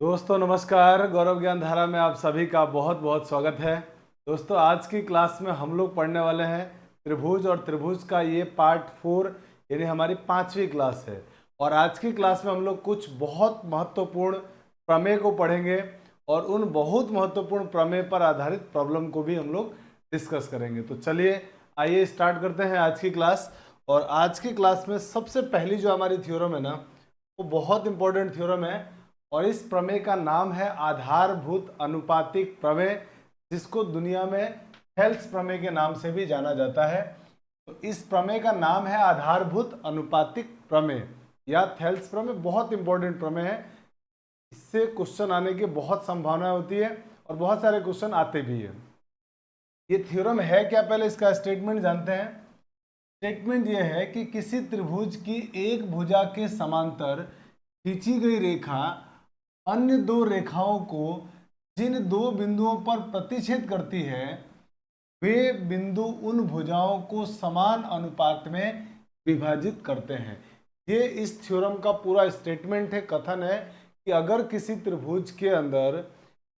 दोस्तों नमस्कार। गौरव ज्ञान धारा में आप सभी का बहुत बहुत स्वागत है। दोस्तों आज की क्लास में हम लोग पढ़ने वाले हैं त्रिभुज, और त्रिभुज का ये पार्ट 4 यानी हमारी 5वीं क्लास है। और आज की क्लास में हम लोग कुछ बहुत महत्वपूर्ण प्रमेय को पढ़ेंगे और उन बहुत महत्वपूर्ण प्रमेय पर आधारित प्रॉब्लम को भी हम लोग डिस्कस करेंगे। तो चलिए आइए स्टार्ट करते हैं आज की क्लास। और आज की क्लास में सबसे पहली जो हमारी थ्योरम है ना, वो बहुत इंपॉर्टेंट थ्योरम है और इस प्रमेय का नाम है आधारभूत अनुपातिक प्रमेय, जिसको दुनिया में थेल्स प्रमेय के नाम से भी जाना जाता है। तो इस प्रमेय का नाम है आधारभूत अनुपातिक प्रमेय या थेल्स प्रमेय। बहुत इंपॉर्टेंट प्रमेय है, इससे क्वेश्चन आने की बहुत संभावना होती है और बहुत सारे क्वेश्चन आते भी है। ये थ्योरम है क्या, पहले इसका स्टेटमेंट जानते हैं। स्टेटमेंट ये है कि किसी त्रिभुज की एक भुजा के समांतर खींची गई रेखा अन्य दो रेखाओं को जिन दो बिंदुओं पर प्रतिच्छेद करती है, वे बिंदु उन भुजाओं को समान अनुपात में विभाजित करते हैं। ये इस थ्योरम का पूरा स्टेटमेंट है, कथन है कि अगर किसी त्रिभुज के अंदर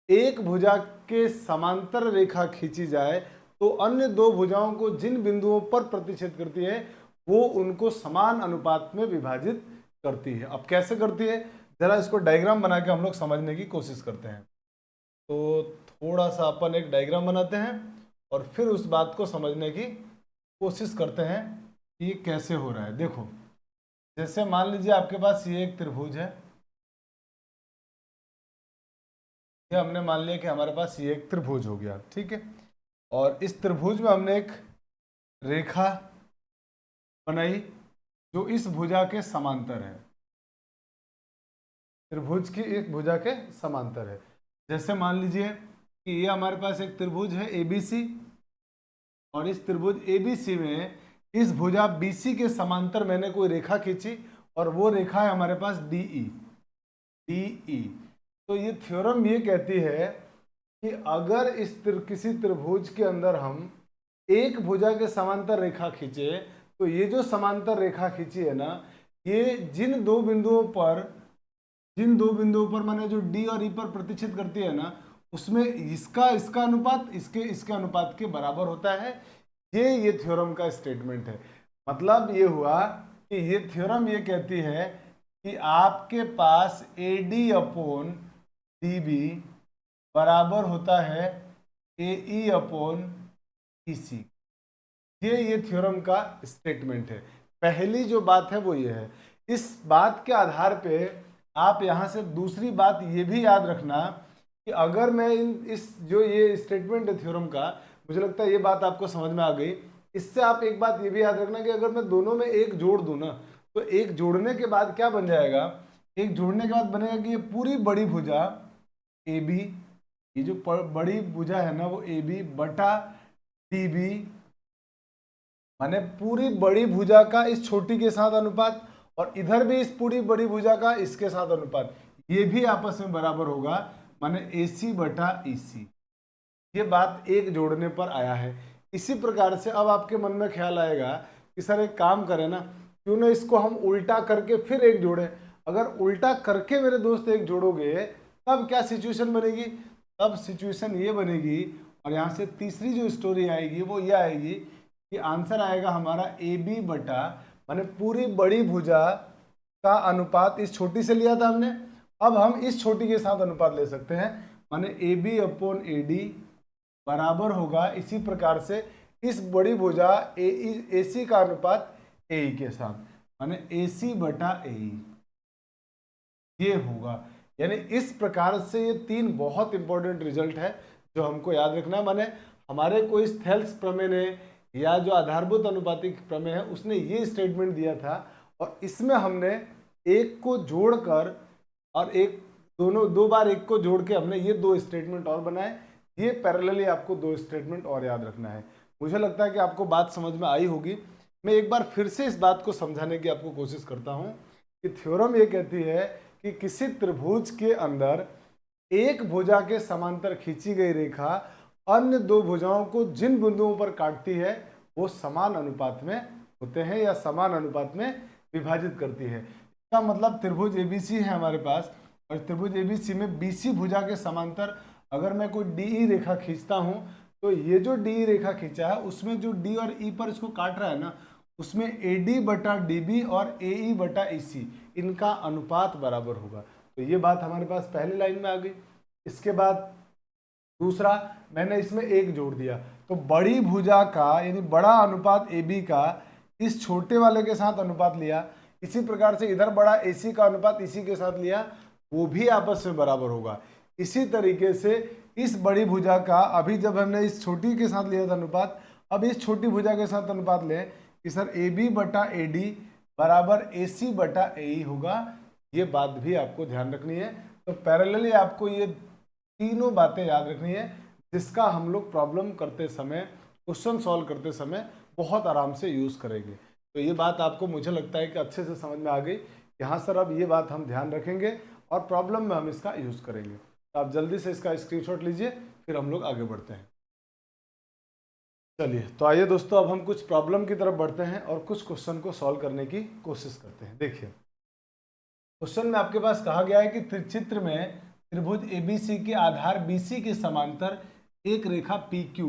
एक भुजा के समांतर रेखा खींची जाए तो अन्य दो भुजाओं को जिन बिंदुओं पर प्रतिच्छेद करती है वो उनको समान अनुपात में विभाजित करती है। अब कैसे करती है, जरा इसको डायग्राम बना के हम लोग समझने की कोशिश करते हैं। तो थोड़ा सा अपन एक डायग्राम बनाते हैं और फिर उस बात को समझने की कोशिश करते हैं कि ये कैसे हो रहा है। देखो, जैसे मान लीजिए आपके पास ये एक त्रिभुज है। ये हमने मान लिया कि हमारे पास ये एक त्रिभुज हो गया, ठीक है। और इस त्रिभुज में हमने एक रेखा बनाई जो इस भुजा के समांतर है। त्रिभुज की एक भुजा के समांतर है। जैसे मान लीजिए कि ये हमारे पास एक त्रिभुज है एबीसी, और इस त्रिभुज एबीसी में इस भुजा बीसी के समांतर मैंने कोई रेखा खींची और वो रेखा है हमारे पास डीई। डीई तो ये थ्योरम ये कहती है कि अगर किसी त्रिभुज के अंदर हम एक भुजा के समांतर रेखा खींचे तो ये जो समांतर रेखा खींची है ना, ये जिन दो बिंदुओं पर माने जो डी और ई पर प्रतिच्छेद करती है ना, उसमें इसका अनुपात इसके अनुपात के बराबर होता है। ये थ्योरम का स्टेटमेंट है। मतलब ये हुआ कि ये थ्योरम ये कहती है कि आपके पास AD अपॉन DB बराबर होता है AE अपॉन EC। ये थ्योरम का स्टेटमेंट है। पहली जो बात है वो ये है। इस बात के आधार पे आप यहां से दूसरी बात ये भी याद रखना कि अगर मैं इस जो ये स्टेटमेंट है थ्योरम का, मुझे लगता है ये बात आपको समझ में आ गई। इससे आप एक बात ये भी याद रखना कि अगर मैं दोनों में एक जोड़ दूं ना, तो एक जोड़ने के बाद क्या बन जाएगा, एक जोड़ने के बाद बनेगा कि ये पूरी बड़ी भुजा AB, ये जो बड़ी भुजा है ना वो AB बटा DB, माने पूरी बड़ी भुजा का इस छोटी के साथ अनुपात, और इधर भी इस पूरी बड़ी भुजा का इसके साथ अनुपात, ये भी आपस में बराबर होगा, माने AC बटा EC। ये बात एक जोड़ने पर आया है। इसी प्रकार से अब आपके मन में ख्याल आएगा कि सर एक काम करें ना, क्यों ना इसको हम उल्टा करके फिर एक जोड़े। अगर उल्टा करके मेरे दोस्त एक जोड़ोगे तब क्या सिचुएशन बनेगी, तब सिचुएशन ये बनेगी, और यहाँ से तीसरी जो स्टोरी आएगी वो ये आएगी कि आंसर आएगा हमारा AB बटा, माने पूरी बड़ी भुजा का अनुपात इस छोटी से लिया था हमने, अब हम इस छोटी के साथ अनुपात ले सकते हैं, माने AB अपॉन AD बराबर होगा इसी प्रकार से इस बड़ी भुजा AC का अनुपात AE के साथ, माने AC बटा AE ये होगा। यानी इस प्रकार से ये तीन बहुत इंपॉर्टेंट रिजल्ट है जो हमको याद रखना है। माने हमारे को इस थेल्स प्रमेय ने या जो आधारभूत अनुपातिक प्रमेय है उसने ये स्टेटमेंट दिया था, और इसमें हमने एक को जोड़कर और एक दो बार एक को जोड़ के हमने ये दो स्टेटमेंट और बनाए। ये पैरेलली आपको दो स्टेटमेंट और याद रखना है। मुझे लगता है कि आपको बात समझ में आई होगी। मैं एक बार फिर से इस बात को समझाने की आपको कोशिश करता हूँ कि थ्योरम ये कहती है कि किसी त्रिभुज के अंदर एक भुजा के समांतर खींची गई रेखा अन्य दो भुजाओं को जिन बिंदुओं पर काटती है वो समान अनुपात में होते हैं या समान अनुपात में विभाजित करती है। इसका मतलब त्रिभुज ABC है हमारे पास, और त्रिभुज एबीसी में बीसी भुजा के समांतर अगर मैं कोई डीई रेखा खींचता हूं तो ये जो डीई रेखा खींचा है उसमें जो डी और ई पर इसको काट रहा है ना, उसमें एडी बटा डीबी और एई बटा ईसी इनका अनुपात बराबर होगा। तो ये बात हमारे पास पहली लाइन में आ गई। इसके बाद दूसरा, मैंने इसमें एक जोड़ दिया, तो बड़ी भुजा का यानी बड़ा अनुपात AB का इस छोटे वाले के साथ अनुपात लिया, इसी प्रकार से इधर बड़ा AC का अनुपात इसी के साथ लिया, वो भी आपस में बराबर होगा। इसी तरीके से इस बड़ी भुजा का अभी जब हमने इस छोटी के साथ लिया था अनुपात, अब इस छोटी भुजा के साथ अनुपात लें कि सर AB बटा AD बराबर AC बटा AE होगा। ये बात भी आपको ध्यान रखनी है। तो पैरेलली आपको ये तीनों बातें याद रखनी है, जिसका हम लोग प्रॉब्लम करते समय, क्वेश्चन सॉल्व करते समय बहुत आराम से यूज़ करेंगे। तो ये बात आपको मुझे लगता है कि अच्छे से समझ में आ गई कि हाँ सर अब ये बात हम ध्यान रखेंगे और प्रॉब्लम में हम इसका यूज़ करेंगे। तो आप जल्दी से इसका स्क्रीनशॉट लीजिए, फिर हम लोग आगे बढ़ते हैं। चलिए तो आइए दोस्तों, अब हम कुछ प्रॉब्लम की तरफ बढ़ते हैं और कुछ क्वेश्चन को सॉल्व करने की कोशिश करते हैं। देखिए क्वेश्चन में आपके पास कहा गया है कि चित्र में त्रिभुज ABC के आधार BC के समांतर एक रेखा PQ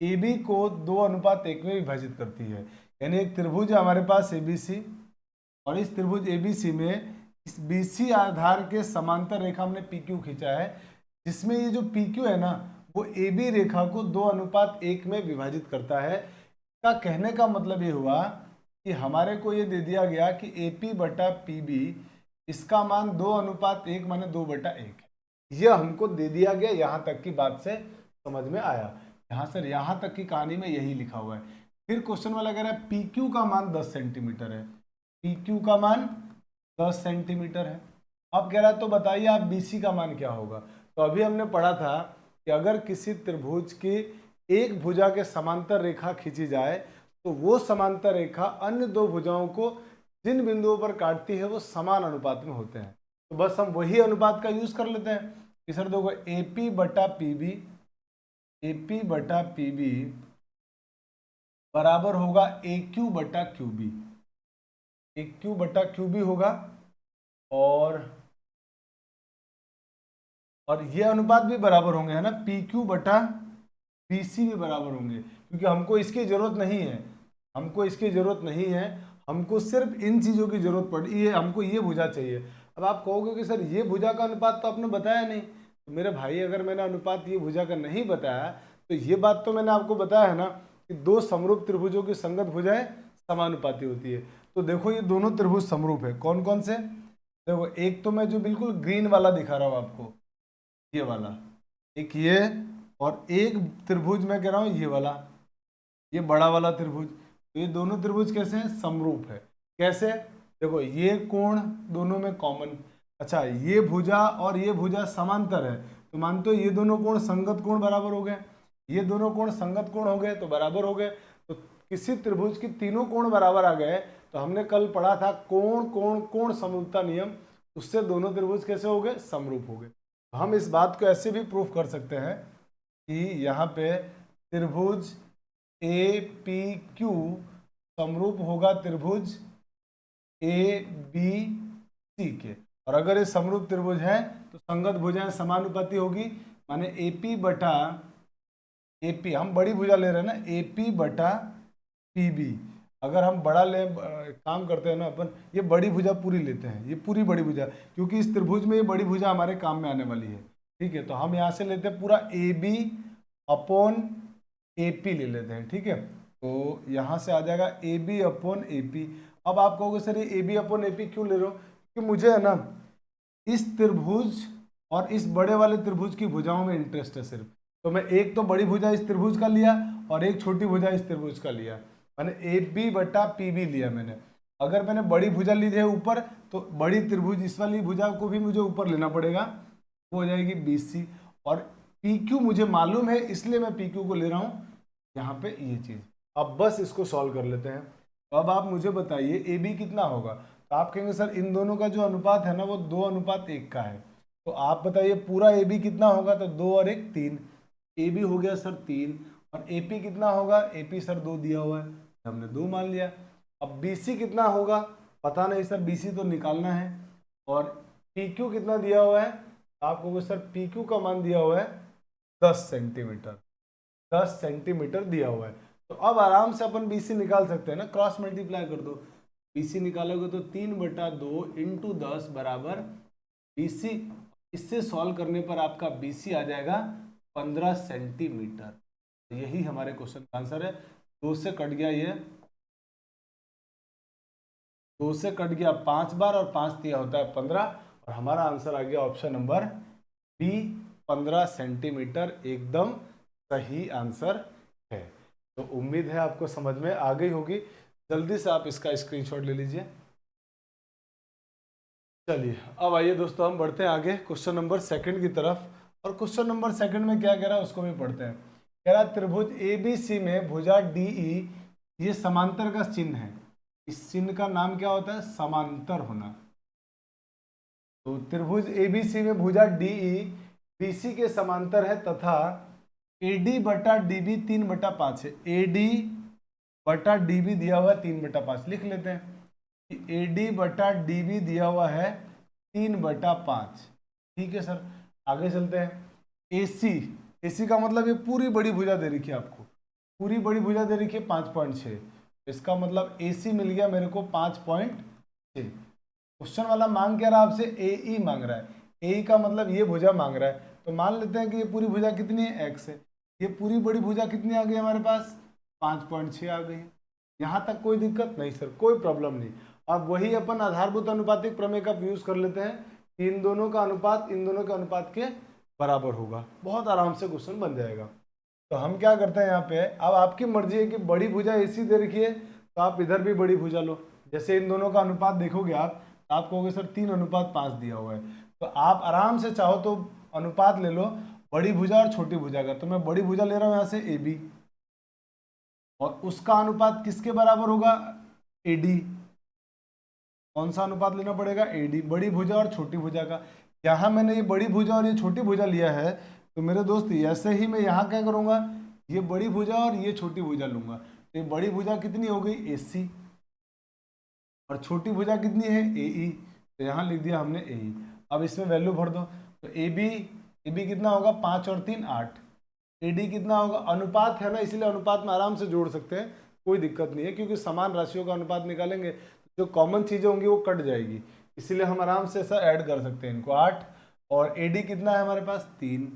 AB को 2:1 में विभाजित करती है। यानी एक त्रिभुज है हमारे पास ABC और इस त्रिभुज ABC में इस BC आधार के समांतर रेखा हमने PQ खींचा है, जिसमें ये जो PQ है ना वो AB रेखा को 2:1 में विभाजित करता है। इसका कहने का मतलब ये हुआ कि हमारे को ये दे दिया गया कि AP बटा PB इसका मान 2:1 माने 2/1 है। यह हमको दे दिया गया। यहाँ तक की बात से समझ में आया? यहाँ सर यहाँ तक की कहानी में यही लिखा हुआ है। फिर क्वेश्चन वाला कह रहा है PQ का मान 10 सेंटीमीटर है। PQ का मान 10 सेंटीमीटर है। अब कह रहा है तो बताइए आप BC का मान क्या होगा। तो अभी हमने पढ़ा था कि अगर किसी त्रिभुज की एक भुजा के समांतर रेखा खींची जाए तो वो समांतर रेखा अन्य दो भुजाओं को जिन बिंदुओं पर काटती है वो समान अनुपात में होते हैं। तो बस हम वही अनुपात का यूज कर लेते हैं कि सर देखो AP बटा PB बराबर होगा AQ बटा QB। AQ बटा QB होगा और ये अनुपात भी बराबर होंगे, है ना। PQ बटा BC भी बराबर होंगे, क्योंकि हमको इसकी जरूरत नहीं है। हमको सिर्फ इन चीज़ों की जरूरत पड़ी है। हमको ये भुजा चाहिए। अब आप कहोगे कि सर ये भुजा का अनुपात तो आपने बताया नहीं। तो मेरे भाई अगर मैंने अनुपात ये भुजा का नहीं बताया तो ये बात तो मैंने आपको बताया है ना कि दो समरूप त्रिभुजों की संगत भुजाएं समानुपाती होती है। तो देखो ये दोनों त्रिभुज समरूप है। कौन कौन से? देखो एक तो मैं जो बिल्कुल ग्रीन वाला दिखा रहा हूँ आपको, ये वाला, एक ये, और एक त्रिभुज मैं कह रहा हूँ ये वाला, ये बड़ा वाला त्रिभुज। तो ये दोनों त्रिभुज कैसे हैं? समरूप है। कैसे? देखो ये कोण दोनों में कॉमन, अच्छा ये भुजा और ये भुजा समांतर है तो मानते हो ये दोनों कोण संगत कोण बराबर हो गए। ये दोनों कोण संगत कोण हो गए तो बराबर हो गए। तो किसी त्रिभुज की तीनों कोण बराबर आ गए तो हमने कल पढ़ा था कोण कोण कोण समरूपता नियम, उससे दोनों त्रिभुज कैसे हो गए? समरूप हो गए। हम इस बात को ऐसे भी प्रूफ कर सकते हैं कि यहाँ पे त्रिभुज APQ समरूप होगा त्रिभुज ABC के, और अगर ये समरूप त्रिभुज है तो संगत भुजाएं समानुपाती होगी, माने AP बटा AP, हम बड़ी भुजा ले रहे हैं ना, AP बटा PB। अगर हम बड़ा ले काम करते हैं ना अपन, ये बड़ी भुजा पूरी लेते हैं, ये पूरी बड़ी भुजा, क्योंकि इस त्रिभुज में ये बड़ी भुजा हमारे काम में आने वाली है। ठीक है, तो हम यहाँ से लेते हैं पूरा AB अपॉन AP ले लेते हैं। ठीक है, तो यहाँ से आ जाएगा AB अपॉन AP। अब आप कहोगे सर ये AB अपॉन AP क्यों ले रहे हो? क्योंकि मुझे है ना इस त्रिभुज और इस बड़े वाले त्रिभुज की भुजाओं में इंटरेस्ट है सिर्फ। तो मैं एक तो बड़ी भुजा इस त्रिभुज का लिया और एक छोटी भुजा इस त्रिभुज का लिया, मैंने AB बटा PB लिया मैंने। अगर मैंने बड़ी भुजा ली है ऊपर तो बड़ी त्रिभुज इस वाली भुजा को भी मुझे ऊपर लेना पड़ेगा, वो हो जाएगी BC। और PQ मुझे मालूम है इसलिए मैं PQ को ले रहा हूँ यहाँ पे ये चीज़। अब बस इसको सॉल्व कर लेते हैं। तो अब आप मुझे बताइए AB कितना होगा। तो आप कहेंगे सर इन दोनों का जो अनुपात है ना वो 2:1 का है। तो आप बताइए पूरा AB कितना होगा। तो 2 और 1 3, AB हो गया सर 3, और AP कितना होगा? AP सर 2 दिया हुआ है, हमने 2 मान लिया। अब BC कितना होगा? पता नहीं सर, BC तो निकालना है, और पी क्यू कितना दिया हुआ है, आपको सर पी क्यू का मान दिया हुआ है 10 सेंटीमीटर, 10 सेंटीमीटर दिया हुआ है। तो अब आराम से अपन बीसी निकाल सकते हैं ना, क्रॉस मल्टीप्लाई कर दो, बीसी निकालोगे तो 3/2 इंटू 10 बराबर बीसी, इससे सॉल्व करने पर आपका बीसी आ जाएगा 15 सेंटीमीटर। यही हमारे क्वेश्चन का आंसर है। 2 से कट गया ये, 2 से कट गया 5 बार और 5 दिया होता है 15, और हमारा आंसर आ गया ऑप्शन नंबर बी 15 सेंटीमीटर, एकदम सही आंसर है। तो उम्मीद है आपको समझ में आ गई होगी। जल्दी से आप इसका स्क्रीनशॉट ले लीजिए। चलिए अब आइए दोस्तों, हम बढ़ते हैं आगे क्वेश्चन नंबर सेकंड की तरफ। और क्वेश्चन नंबर सेकंड में क्या कह रहा है उसको भी पढ़ते हैं। कह रहा है त्रिभुज एबीसी में भुजा डीई, ये समांतर का चिन्ह है, इस चिन्ह का नाम क्या होता है, समांतर होना। तो त्रिभुज एबीसी में भुजा डीई बीसी के समांतर है तथा एडी बटा डीबी 3/5 है। एडी बटा डीबी दिया हुआ है 3/5, लिख लेते हैं कि एडी बटा डीबी दिया हुआ है 3/5। ठीक है सर, आगे चलते हैं। एसी, एसी का मतलब ये पूरी बड़ी भुजा दे रखी है आपको, पूरी बड़ी भुजा दे रखी है 5.6, इसका मतलब एसी मिल गया मेरे को 5.6। क्वेश्चन वाला मांग क्या रहा आपसे, एई मांग रहा है, एई का मतलब ये भुजा मांग रहा है। तो मान लेते हैं कि ये पूरी भुजा कितनी है, एक्स है, ये पूरी बड़ी भुजा कितनी आ गई हमारे पास, 5.6 आ गई। यहाँ तक कोई दिक्कत नहीं सर, कोई प्रॉब्लम नहीं। अब वही अपन आधारभूत अनुपातिक प्रमेय का यूज कर लेते हैं कि इन दोनों का अनुपात इन दोनों के अनुपात के बराबर होगा, बहुत आराम से क्वेश्चन बन जाएगा। तो हम क्या करते हैं यहाँ पे, अब आपकी मर्जी है कि बड़ी भुजा एसी दे रखी है तो आप इधर भी बड़ी भुजा लो। जैसे इन दोनों का अनुपात देखोगे आप कहोगे सर 3:5 दिया हुआ है, तो आप आराम से चाहो तो अनुपात ले लो बड़ी भुजा और छोटी भुजा का। तो मैं बड़ी भुजा ले रहा हूँ यहाँ से ए बी, और उसका अनुपात किसके बराबर होगा, ए डी। कौन सा अनुपात लेना पड़ेगा, ए डी, बड़ी भुजा और छोटी भुजा का। यहाँ मैंने ये बड़ी भुजा और ये छोटी भुजा लिया है, तो मेरे दोस्त ऐसे ही मैं यहाँ क्या करूँगा, ये बड़ी भुजा और ये छोटी भुजा लूंगा। तो ये बड़ी भुजा कितनी हो गई, ए सी, और छोटी भुजा कितनी है, ए ई। तो यहाँ लिख दिया हमने ए ई। अब इसमें वैल्यू भर दो, तो ए बी कितना होगा, 5 और 3 8। ए डी कितना होगा, अनुपात है ना इसलिए अनुपात में आराम से जोड़ सकते हैं, कोई दिक्कत नहीं है, क्योंकि समान राशियों का अनुपात निकालेंगे जो कॉमन चीज़ें होंगी वो कट जाएगी, इसीलिए हम आराम से ऐसा ऐड कर सकते हैं इनको। 8 और ए डी कितना है हमारे पास 3।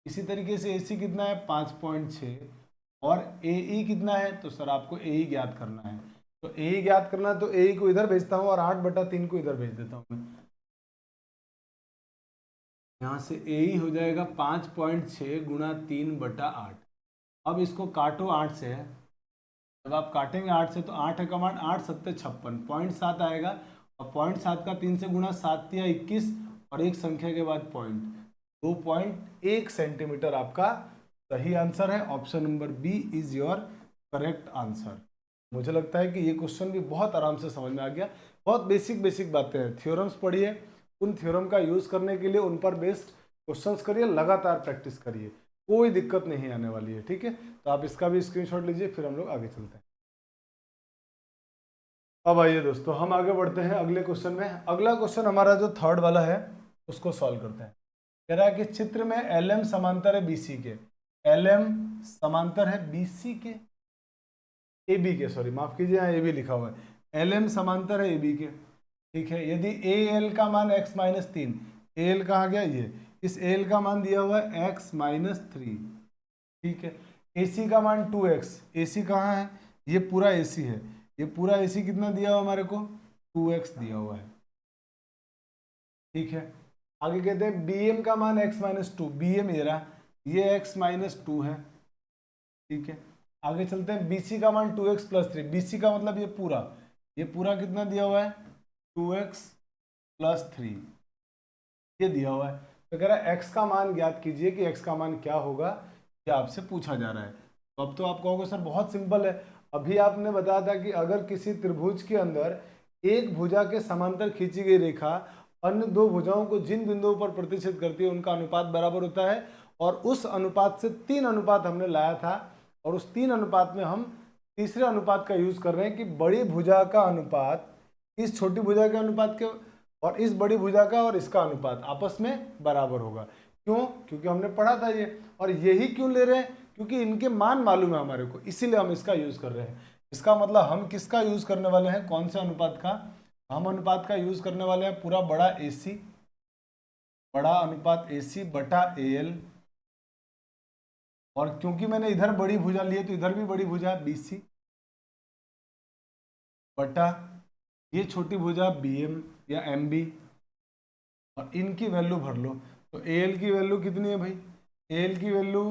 इसी तरीके से ए सी कितना है 5.6 और ए ई कितना है, तो सर आपको ए ई ज्ञात करना है। तो ए ई ज्ञात करना है तो ए ई को इधर भेजता हूँ और 8/3 को इधर भेज देता हूँ मैं। यहाँ से ए ई हो जाएगा 5.6 गुणा 3/8। अब इसको काटो 8 से, जब आप काटेंगे 8 से तो 8 है कमांड, 8 7 56, 0.7 आएगा, और 0.7 का 3 से गुणा, 7 या 21, और एक संख्या के बाद पॉइंट, 2.1 सेंटीमीटर आपका सही आंसर है। Option number B is your correct answer. मुझे लगता है कि ये क्वेश्चन भी बहुत आराम से समझ में आ गया। बहुत बेसिक बेसिक बातें हैं, थ्योरम्स पढ़िए, उन थ्योरम का यूज करने के लिए उन पर बेस्ड क्वेश्चंस करिए, लगातार प्रैक्टिस करिए, कोई दिक्कत नहीं आने वाली है। ठीक है, तो आप इसका भी स्क्रीनशॉट लीजिए, फिर हम लोग आगे चलते हैं। अब आइए दोस्तों, हम आगे बढ़ते हैं अगले क्वेश्चन में। अगला क्वेश्चन हमारा जो थर्ड वाला है उसको सॉल्व करते हैं। कह रहा है कि चित्र में एल एम समांतर है बीसी के, एल एम समांतर है बीसी के, ए बी के, सॉरी माफ कीजिए यहाँ ए बी लिखा हुआ है, एल एम समांतर है ए बी के। ठीक है, यदि ए एल का मान x-3, ए एल कहाँ गया, ये इस ए एल का मान दिया हुआ है x-3। ठीक है, ए सी का मान 2x, ए सी कहाँ है, ये पूरा ए सी है, ये पूरा ए सी कितना दिया हुआ हमारे को, 2x दिया हुआ है। ठीक है, आगे कहते हैं बी एम का मान x-2, बी एम ये रहा, ये x-2 है। ठीक है, आगे चलते हैं, BC का मान 2x+3, BC का मतलब ये पूरा कितना दिया हुआ है, 2x+3 ये दिया हुआ है। तो कह रहा है x का मान ज्ञात कीजिए कि x का मान क्या होगा, ये आपसे पूछा जा रहा है। तो अब तो आप कहोगे सर बहुत सिंपल है, अभी आपने बताया था कि अगर किसी त्रिभुज के अंदर एक भुजा के समांतर खींची गई रेखा अन्य दो भुजाओं को जिन बिंदुओं पर प्रतिच्छेद करती है उनका अनुपात बराबर होता है, और उस अनुपात से 3 अनुपात हमने लाया था, और उस 3 अनुपात में हम तीसरे अनुपात का यूज कर रहे हैं कि बड़ी भुजा का अनुपात इस छोटी भुजा के अनुपात के और इस बड़ी भुजा का और इसका अनुपात आपस में बराबर होगा। क्यों? क्योंकि हमने पढ़ा था ये। और यही क्यों ले रहे हैं? क्योंकि इनके मान मालूम है हमारे को, इसीलिए हम इसका यूज कर रहे हैं। इसका मतलब हम किसका यूज करने वाले हैं? कौन से अनुपात का? हम अनुपात का यूज करने वाले हैं पूरा बड़ा AC, बड़ा अनुपात AC बटा AL। और क्योंकि मैंने इधर बड़ी भुजा ली है तो इधर भी बड़ी भुजा BC बटा ये छोटी भुजा BM या MB। और इनकी वैल्यू भर लो। तो AL की वैल्यू कितनी है भाई? AL की वैल्यू,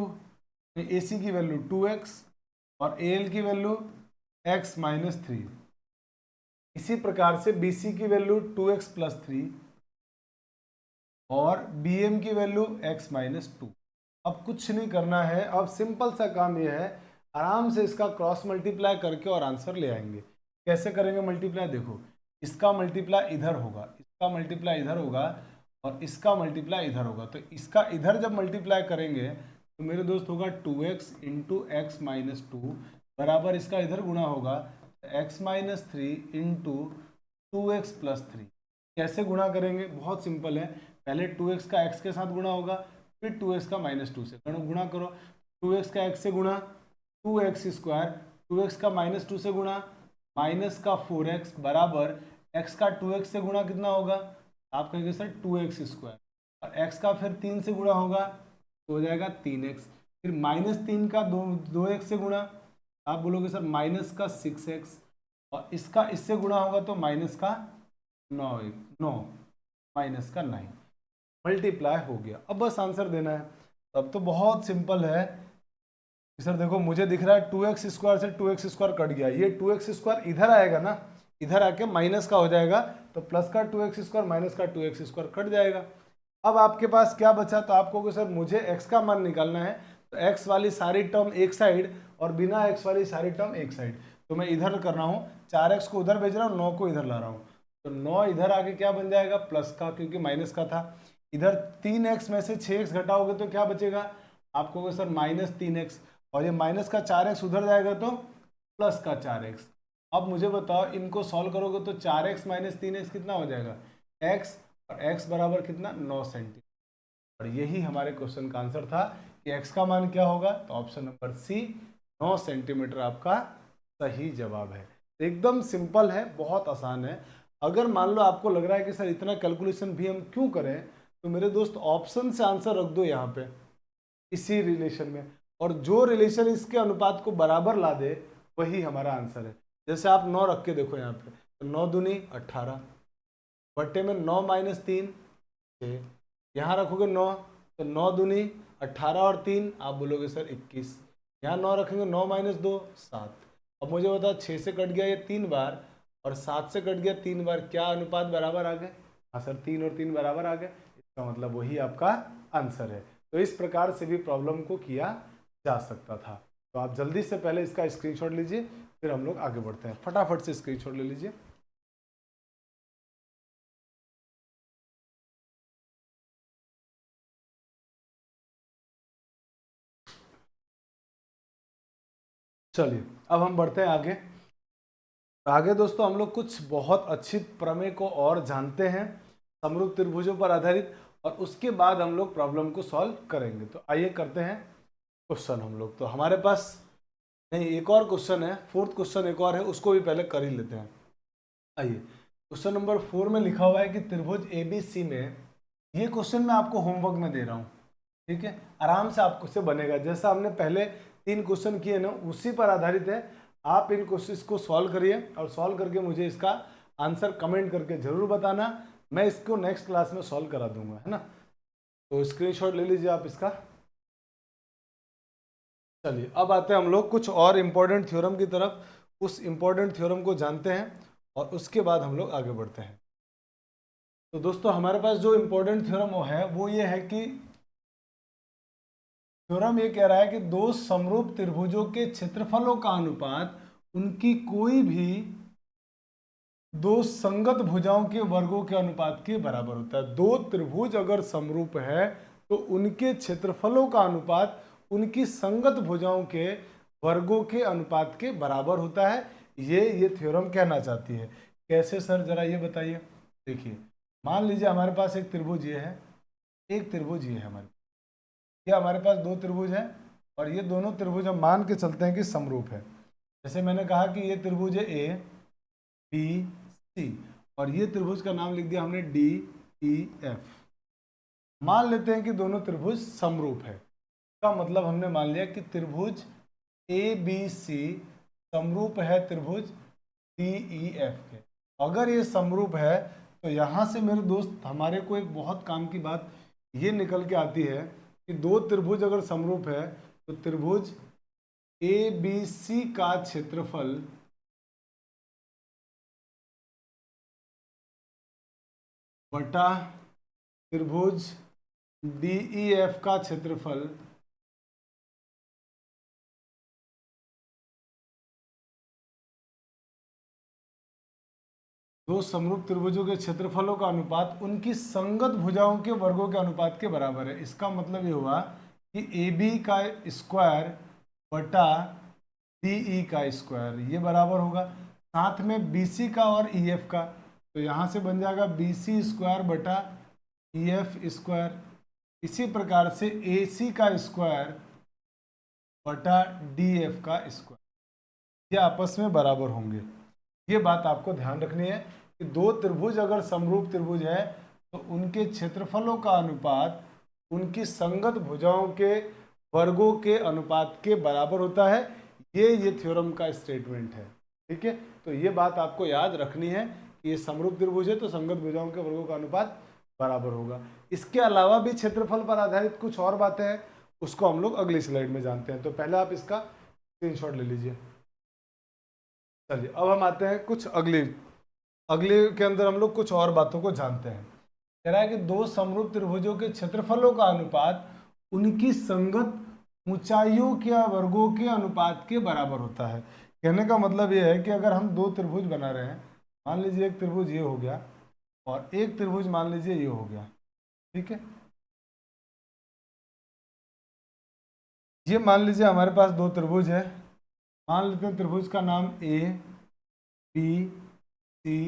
AC की वैल्यू 2x और AL की वैल्यू x माइनस 3। इसी प्रकार से BC की वैल्यू 2x प्लस 3 और BM की वैल्यू x माइनस 2। अब कुछ नहीं करना है, अब सिंपल सा काम यह है, आराम से इसका क्रॉस मल्टीप्लाई करके और आंसर ले आएंगे। कैसे करेंगे मल्टीप्लाई? देखो, इसका मल्टीप्लाई इधर होगा, इसका मल्टीप्लाई इधर होगा और इसका मल्टीप्लाई इधर होगा। तो इसका इधर जब मल्टीप्लाई करेंगे तो मेरे दोस्त होगा 2x इंटू एक्स माइनस 2 बराबर इसका इधर गुणा होगा x minus 3 into 2x plus 3। कैसे गुणा करेंगे? बहुत सिंपल है, पहले 2x का x के साथ गुणा होगा, फिर 2x का माइनस 2 से गुणा करो। 2x का x से गुणा 2x स्क्वायर, 2x का माइनस 2 से गुणा माइनस का 4x बराबर x का 2x से गुणा कितना होगा? आप कहेंगे सर 2x स्क्वायर, और x का फिर 3 से गुणा होगा तो हो जाएगा 3x, फिर माइनस 3 का 2x से गुणा, आप बोलोगे सर माइनस का 6x, और इसका इससे गुणा होगा तो माइनस का 9 माइनस का 9। मल्टीप्लाई हो गया। अब बस आंसर देना है। अब तो बहुत सिंपल है सर। देखो मुझे दिख रहा है 2x स्क्वायर से 2x स्क्वायर कट गया, ये 2x स्क्वायर इधर आएगा ना, इधर आके माइनस का हो जाएगा, तो प्लस का 2x स्क्वायर माइनस का 2x स्क्वायर कट जाएगा। अब आपके पास क्या बचा? तो आप कहोगे सर मुझे x का मान निकालना है, तो x वाली सारी टर्म एक साइड और बिना x वाली सारी टर्म एक साइड। तो मैं इधर कर रहा हूँ, 4x को उधर भेज रहा हूँ, 9 को इधर ला रहा हूँ। तो 9 इधर आके क्या बन जाएगा? प्लस का, क्योंकि माइनस का था। इधर 3x में से 6x घटाओगे तो क्या बचेगा? आप कहोगे सर माइनस 3x, और ये माइनस का 4x उधर जाएगा तो प्लस का 4x। अब मुझे बताओ, इनको सॉल्व करोगे तो 4x माइनस 3x कितना हो जाएगा? x, और x बराबर कितना? 9 सेंटीमीटर। और यही हमारे क्वेश्चन का आंसर था कि x का मान क्या होगा? तो ऑप्शन नंबर सी 9 सेंटीमीटर आपका सही जवाब है। एकदम सिंपल है, बहुत आसान है। अगर मान लो आपको लग रहा है कि सर इतना कैलकुलेशन भी हम क्यों करें, तो मेरे दोस्त ऑप्शन से आंसर रख दो यहाँ पे इसी रिलेशन में, और जो रिलेशन इसके अनुपात को बराबर ला दे वही हमारा आंसर है। जैसे आप 9 रख के देखो यहाँ पे, तो 9 दूनी 18 बट्टे में 9 माइनस 3 6, यहाँ रखोगे 9 तो 9 दूनी 18 और 3 आप बोलोगे सर 21, यहाँ 9 रखेंगे 9 माइनस 2 7। अब मुझे बता 6 से कट गया ये 3 बार और 7 से कट गया 3 बार, क्या अनुपात बराबर आ गए? हाँ सर 3 और 3 बराबर आ गए, इसका मतलब वही आपका आंसर है। तो इस प्रकार से भी प्रॉब्लम को किया जा सकता था। तो आप जल्दी से पहले इसका स्क्रीनशॉट लीजिए, फिर हम लोग आगे बढ़ते हैं। फटाफट से स्क्रीनशॉट ले लीजिए। चलिए अब हम बढ़ते हैं आगे। आगे दोस्तों हम लोग कुछ बहुत अच्छी प्रमेय को और जानते हैं समरूप त्रिभुजों पर आधारित, और उसके बाद हम लोग प्रॉब्लम को सॉल्व करेंगे। तो आइए करते हैं क्वेश्चन हम लोग। तो हमारे पास नहीं, एक और क्वेश्चन है, फोर्थ क्वेश्चन एक और है, उसको भी पहले कर ही लेते हैं। आइए, क्वेश्चन नंबर 4 में लिखा हुआ है कि त्रिभुज ABC में, ये क्वेश्चन मैं आपको होमवर्क में दे रहा हूँ, ठीक है, आराम से आपको से बनेगा। जैसा हमने पहले 3 क्वेश्चन किए ना, उसी पर आधारित है। आप इन क्वेश्चन को सॉल्व करिए और सॉल्व करके मुझे इसका आंसर कमेंट करके जरूर बताना, मैं इसको नेक्स्ट क्लास में सॉल्व करा दूंगा, है ना। तो स्क्रीनशॉट ले लीजिए आप इसका। चलिए अब आते हैं हम लोग कुछ और इम्पोर्टेंट थ्योरम की तरफ, उस इम्पोर्टेंट थ्योरम को जानते हैं और उसके बाद हम लोग आगे बढ़ते हैं। तो दोस्तों हमारे पास जो इम्पोर्टेंट थ्योरम है वो ये है कि थ्योरम ये कह रहा है कि दो समरूप त्रिभुजों के क्षेत्रफलों का अनुपात उनकी कोई भी दो संगत भुजाओं के वर्गों के अनुपात के बराबर होता है। दो त्रिभुज अगर समरूप है तो उनके क्षेत्रफलों का अनुपात उनकी संगत भुजाओं के वर्गों के अनुपात के बराबर होता है। ये थ्योरम कहना चाहती है। कैसे सर, जरा ये बताइए। देखिए मान लीजिए हमारे पास एक त्रिभुज ये है, एक त्रिभुज ये है हमारे, ये हमारे पास दो त्रिभुज है और ये दोनों त्रिभुज हम मान के चलते हैं कि समरूप है। जैसे मैंने कहा कि ये त्रिभुज है ए बी सी और ये त्रिभुज का नाम लिख दिया हमने डी ई एफ। मान लेते हैं कि दोनों त्रिभुज समरूप है, इसका मतलब हमने मान लिया कि त्रिभुज ए बी सी समरूप है त्रिभुज डी ई एफ के। अगर ये समरूप है तो यहाँ से मेरे दोस्त हमारे को एक बहुत काम की बात ये निकल के आती है कि दो त्रिभुज अगर समरूप है तो त्रिभुज ए बी सी का क्षेत्रफल बटा त्रिभुज डी ई एफ का क्षेत्रफल दो समरूप त्रिभुजों के क्षेत्रफलों का अनुपात उनकी संगत भुजाओं के वर्गों के अनुपात के बराबर है। इसका मतलब ये हुआ कि ए बी का स्क्वायर बटा डी ई का स्क्वायर ये बराबर होगा, साथ में बी सी का और ई एफ का, तो यहाँ से बन जाएगा बी सी स्क्वायर बटा ई एफ स्क्वायर। इसी प्रकार से ए सी का स्क्वायर बटा डी एफ का स्क्वायर ये आपस में बराबर होंगे। ये बात आपको ध्यान रखनी है कि दो त्रिभुज अगर समरूप त्रिभुज है तो उनके क्षेत्रफलों का अनुपात उनकी संगत भुजाओं के वर्गों के अनुपात के बराबर होता है। ये थ्योरम का स्टेटमेंट है, ठीक है। तो ये बात आपको याद रखनी है कि ये समरूप त्रिभुज है तो संगत भुजाओं के वर्गों का अनुपात बराबर होगा। इसके अलावा भी क्षेत्रफल पर आधारित कुछ और बातें हैं, उसको हम लोग अगली स्लाइड में जानते हैं। तो पहले आप इसका स्क्रीनशॉट ले लीजिए। चलिए अब हम आते हैं कुछ अगले के अंदर हम लोग कुछ और बातों को जानते हैं। कह रहा है कि दो समरूप त्रिभुजों के क्षेत्रफलों का अनुपात उनकी संगत ऊंचाइयों के वर्गों के अनुपात के बराबर होता है। कहने का मतलब यह है कि अगर हम दो त्रिभुज बना रहे हैं, मान लीजिए एक त्रिभुज ये हो गया और एक त्रिभुज मान लीजिए ये हो गया, ठीक है। ये मान लीजिए हमारे पास दो त्रिभुज है, मान लेते हैं त्रिभुज का नाम A B C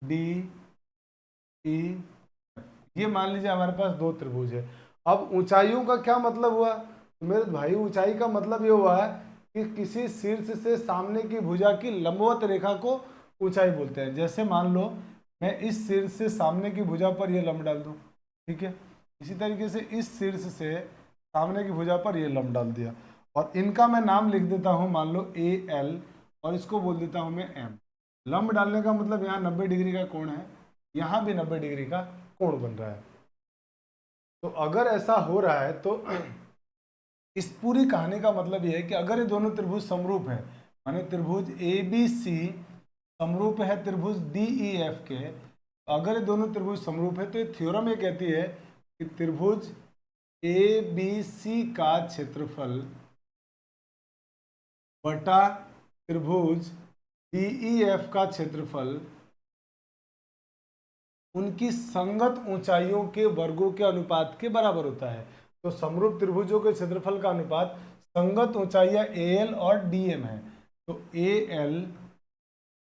D E, ये मान लीजिए हमारे पास दो त्रिभुज है। अब ऊंचाइयों का क्या मतलब हुआ? तो मेरे भाई ऊंचाई का मतलब ये हुआ है कि किसी शीर्ष से सामने की भुजा की लंबवत रेखा को ऊंचाई बोलते हैं। जैसे मान लो मैं इस शीर्ष से सामने की भुजा पर ये लंब डाल दूं, ठीक है। इसी तरीके से इस शीर्ष से सामने की भुजा पर ये लंब डाल दिया और इनका मैं नाम लिख देता हूं, मान लो ए एल, और इसको बोल देता हूं मैं एम। लंब डालने का मतलब यहाँ 90 डिग्री का कोण है, यहाँ भी 90 डिग्री का कोण बन रहा है। तो अगर ऐसा हो रहा है तो इस पूरी कहानी का मतलब यह है कि अगर ये दोनों त्रिभुज समरूप है, माने त्रिभुज ए बी सी समरूप है त्रिभुज डी ई एफ के, अगर ये दोनों त्रिभुज समरूप है तो ये थ्योरम ये कहती है कि त्रिभुज ए बी सी का क्षेत्रफल बटा त्रिभुज डी ई एफ का क्षेत्रफल उनकी संगत ऊंचाइयों के वर्गों के अनुपात के बराबर होता है। तो समरूप त्रिभुजों के क्षेत्रफल का अनुपात संगत ऊंचाइयां ए एल और डी एम है, तो ए एल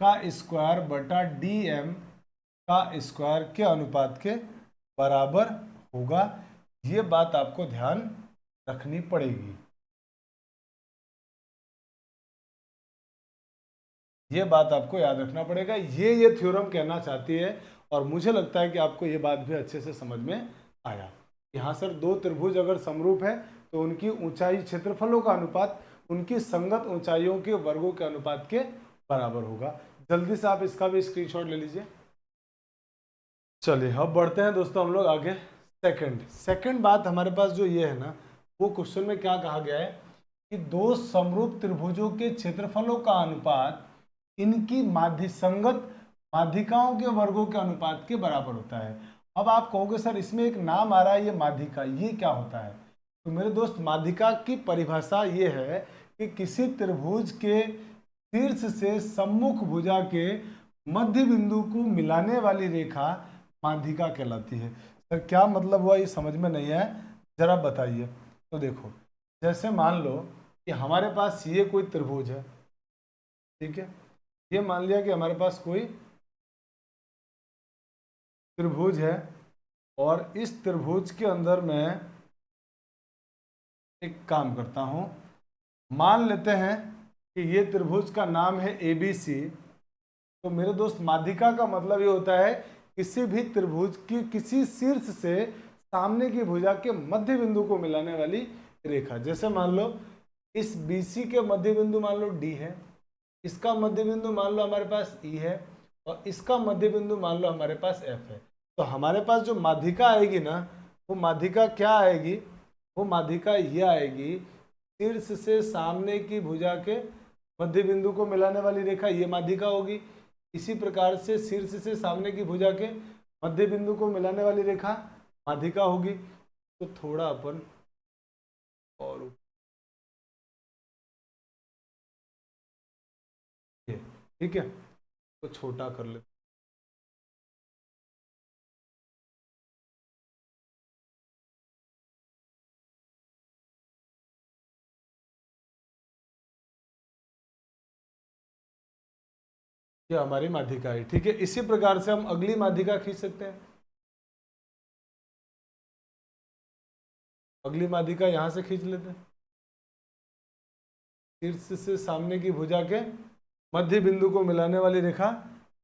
का स्क्वायर बटा डी एम का स्क्वायर के अनुपात के बराबर होगा। ये बात आपको ध्यान रखनी पड़ेगी, ये बात आपको याद रखना पड़ेगा। ये थ्योरम कहना चाहती है और मुझे लगता है कि आपको ये बात भी अच्छे से समझ में आया। यहाँ सर दो त्रिभुज अगर समरूप है तो उनकी ऊंचाई क्षेत्रफलों का अनुपात उनकी संगत ऊंचाइयों के वर्गों के अनुपात के बराबर होगा। जल्दी से आप इसका भी स्क्रीनशॉट ले लीजिए। चलिए अब बढ़ते हैं दोस्तों हम लोग आगे। सेकंड बात हमारे पास जो ये है ना, वो क्वेश्चन में क्या कहा गया है कि दो समरूप त्रिभुजों के क्षेत्रफलों का अनुपात इनकी संगत माध्यिकाओं के वर्गों के अनुपात के बराबर होता है। अब आप कहोगे सर इसमें एक नाम आ रहा है ये माध्यिका, ये क्या होता है? तो मेरे दोस्त माध्यिका की परिभाषा ये है कि किसी त्रिभुज के शीर्ष से सम्मुख भुजा के मध्य बिंदु को मिलाने वाली रेखा माध्यिका कहलाती है। सर क्या मतलब हुआ, ये समझ में नहीं है, जरा बताइए। तो देखो जैसे मान लो कि हमारे पास ये कोई त्रिभुज है, ठीक है। ये मान लिया कि हमारे पास कोई त्रिभुज है और इस त्रिभुज के अंदर मैं एक काम करता हूं, मान लेते हैं कि ये त्रिभुज का नाम है ABC। तो मेरे दोस्त माध्यिका का मतलब ये होता है किसी भी त्रिभुज की किसी शीर्ष से सामने की भुजा के मध्य बिंदु को मिलाने वाली रेखा। जैसे मान लो इस BC के मध्य बिंदु मान लो D है, इसका मध्य बिंदु मान लो हमारे पास E है और इसका मध्य बिंदु मान लो हमारे पास F है। तो हमारे पास जो माध्यिका आएगी ना, वो माध्यिका क्या आएगी, वो माध्यिका ये आएगी शीर्ष से सामने की भुजा के मध्य बिंदु को मिलाने वाली रेखा, ये माध्यिका होगी। इसी प्रकार से शीर्ष से सामने की भुजा के मध्य बिंदु को मिलाने वाली रेखा माध्यिका होगी। तो थोड़ा अपन और ठीक है, तो छोटा कर लेते। ये हमारी माध्यिका है, ठीक है। इसी प्रकार से हम अगली माध्यिका खींच सकते हैं। अगली माध्यिका यहां से खींच लेते हैं। शीर्ष से सामने की भुजा के मध्य बिंदु को मिलाने वाली रेखा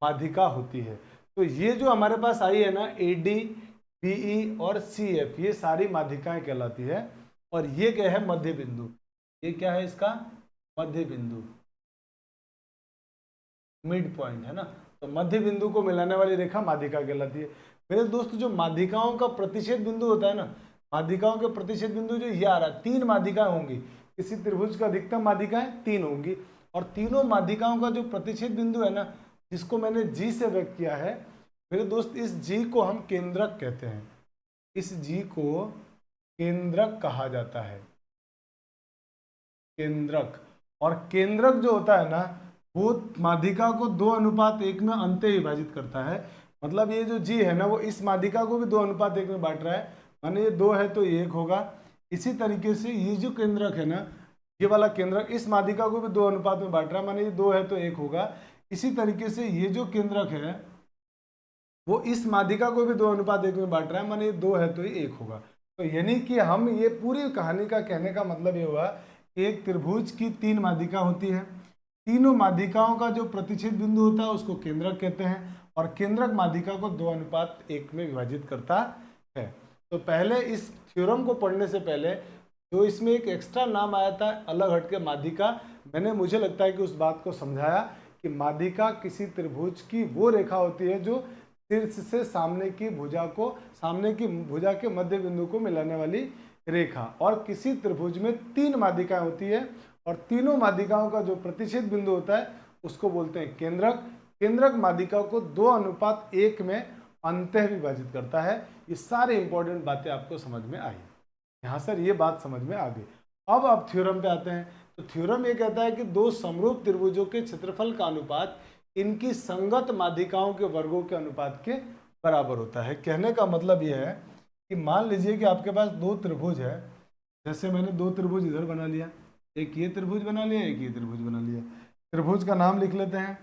माध्यिका होती है। तो ये जो हमारे पास आई है ना, AD, BE और CF, ये सारी माध्यिकाएं कहलाती है। और ये क्या है, मध्य बिंदु। ये क्या है इसका मध्य बिंदु, मिड पॉइंट है ना। तो मध्य बिंदु को मिलाने वाली रेखा माध्यिका कहलाती है। मेरे दोस्त जो माध्यिकाओं का प्रतिच्छेद बिंदु होता है ना, माध्यिकाओं के प्रतिच्छेद बिंदु जो ये आ रहा है, 3 माध्यिकाएं होंगी। किसी त्रिभुज का अधिकतम माध्यिकाएं 3 होंगी और तीनों माध्यिकाओं का जो प्रतिच्छेद बिंदु है ना, जिसको मैंने G से व्यक्त किया है मेरे दोस्त, इस G को हम केंद्रक कहते हैं। इस G को केंद्रक कहा जाता है, केंद्रक। और केंद्रक जो होता है ना, वो माध्यिका को 2:1 में अंत्य विभाजित करता है। मतलब ये जो G है ना, वो इस माध्यिका को भी 2:1 में बांट रहा है। माने ये 2 है तो ये 1 होगा। इसी तरीके से ये जो केंद्रक है ना, ये वाला केंद्रक इस माध्यिका को भी 2 अनुपात में बांट रहा है, माने ये 2 है तो 1 होगा। इसी तरीके से ये जो केंद्रक है वो इस माध्यिका को भी 2:1 में बांट रहा है, माने ये 2 है तो ये 1 होगा। तो यानी कि हम ये पूरी कहानी का कहने का मतलब ये हुआ कि एक त्रिभुज की 3 माध्यिका होती है। तीनों माध्यिकाओं का जो प्रतिच्छेद बिंदु होता है उसको केंद्रक कहते हैं और केंद्रक माध्यिका को 2:1 में विभाजित करता है। तो पहले इस थ्योरम को पढ़ने से पहले जो इसमें एक एक्स्ट्रा नाम आया था अलग हटके माध्यिका, मैंने मुझे लगता है कि उस बात को समझाया कि माध्यिका किसी त्रिभुज की वो रेखा होती है जो शीर्ष से सामने की भुजा के मध्य बिंदु को मिलाने वाली रेखा। और किसी त्रिभुज में 3 माध्यिकाएं होती है और तीनों माध्यिकाओं का जो प्रतिच्छेद बिंदु होता है उसको बोलते हैं केंद्रक। केंद्रक माध्यिका को 2:1 में अंतः विभाजित करता है। ये सारी इंपॉर्टेंट बातें आपको समझ में आई। यहाँ सर ये बात समझ में आ गई। अब थ्योरम पे आते हैं। तो थ्योरम ये कहता है कि 2 समरूप त्रिभुजों के क्षेत्रफल का अनुपात इनकी संगत माध्यिकाओं के वर्गों के अनुपात के बराबर होता है। कहने का मतलब यह है कि मान लीजिए कि आपके पास 2 त्रिभुज है। जैसे मैंने 2 त्रिभुज इधर बना लिया, एक ये त्रिभुज बना लिया, एक ये त्रिभुज बना लिया। त्रिभुज का नाम लिख लेते हैं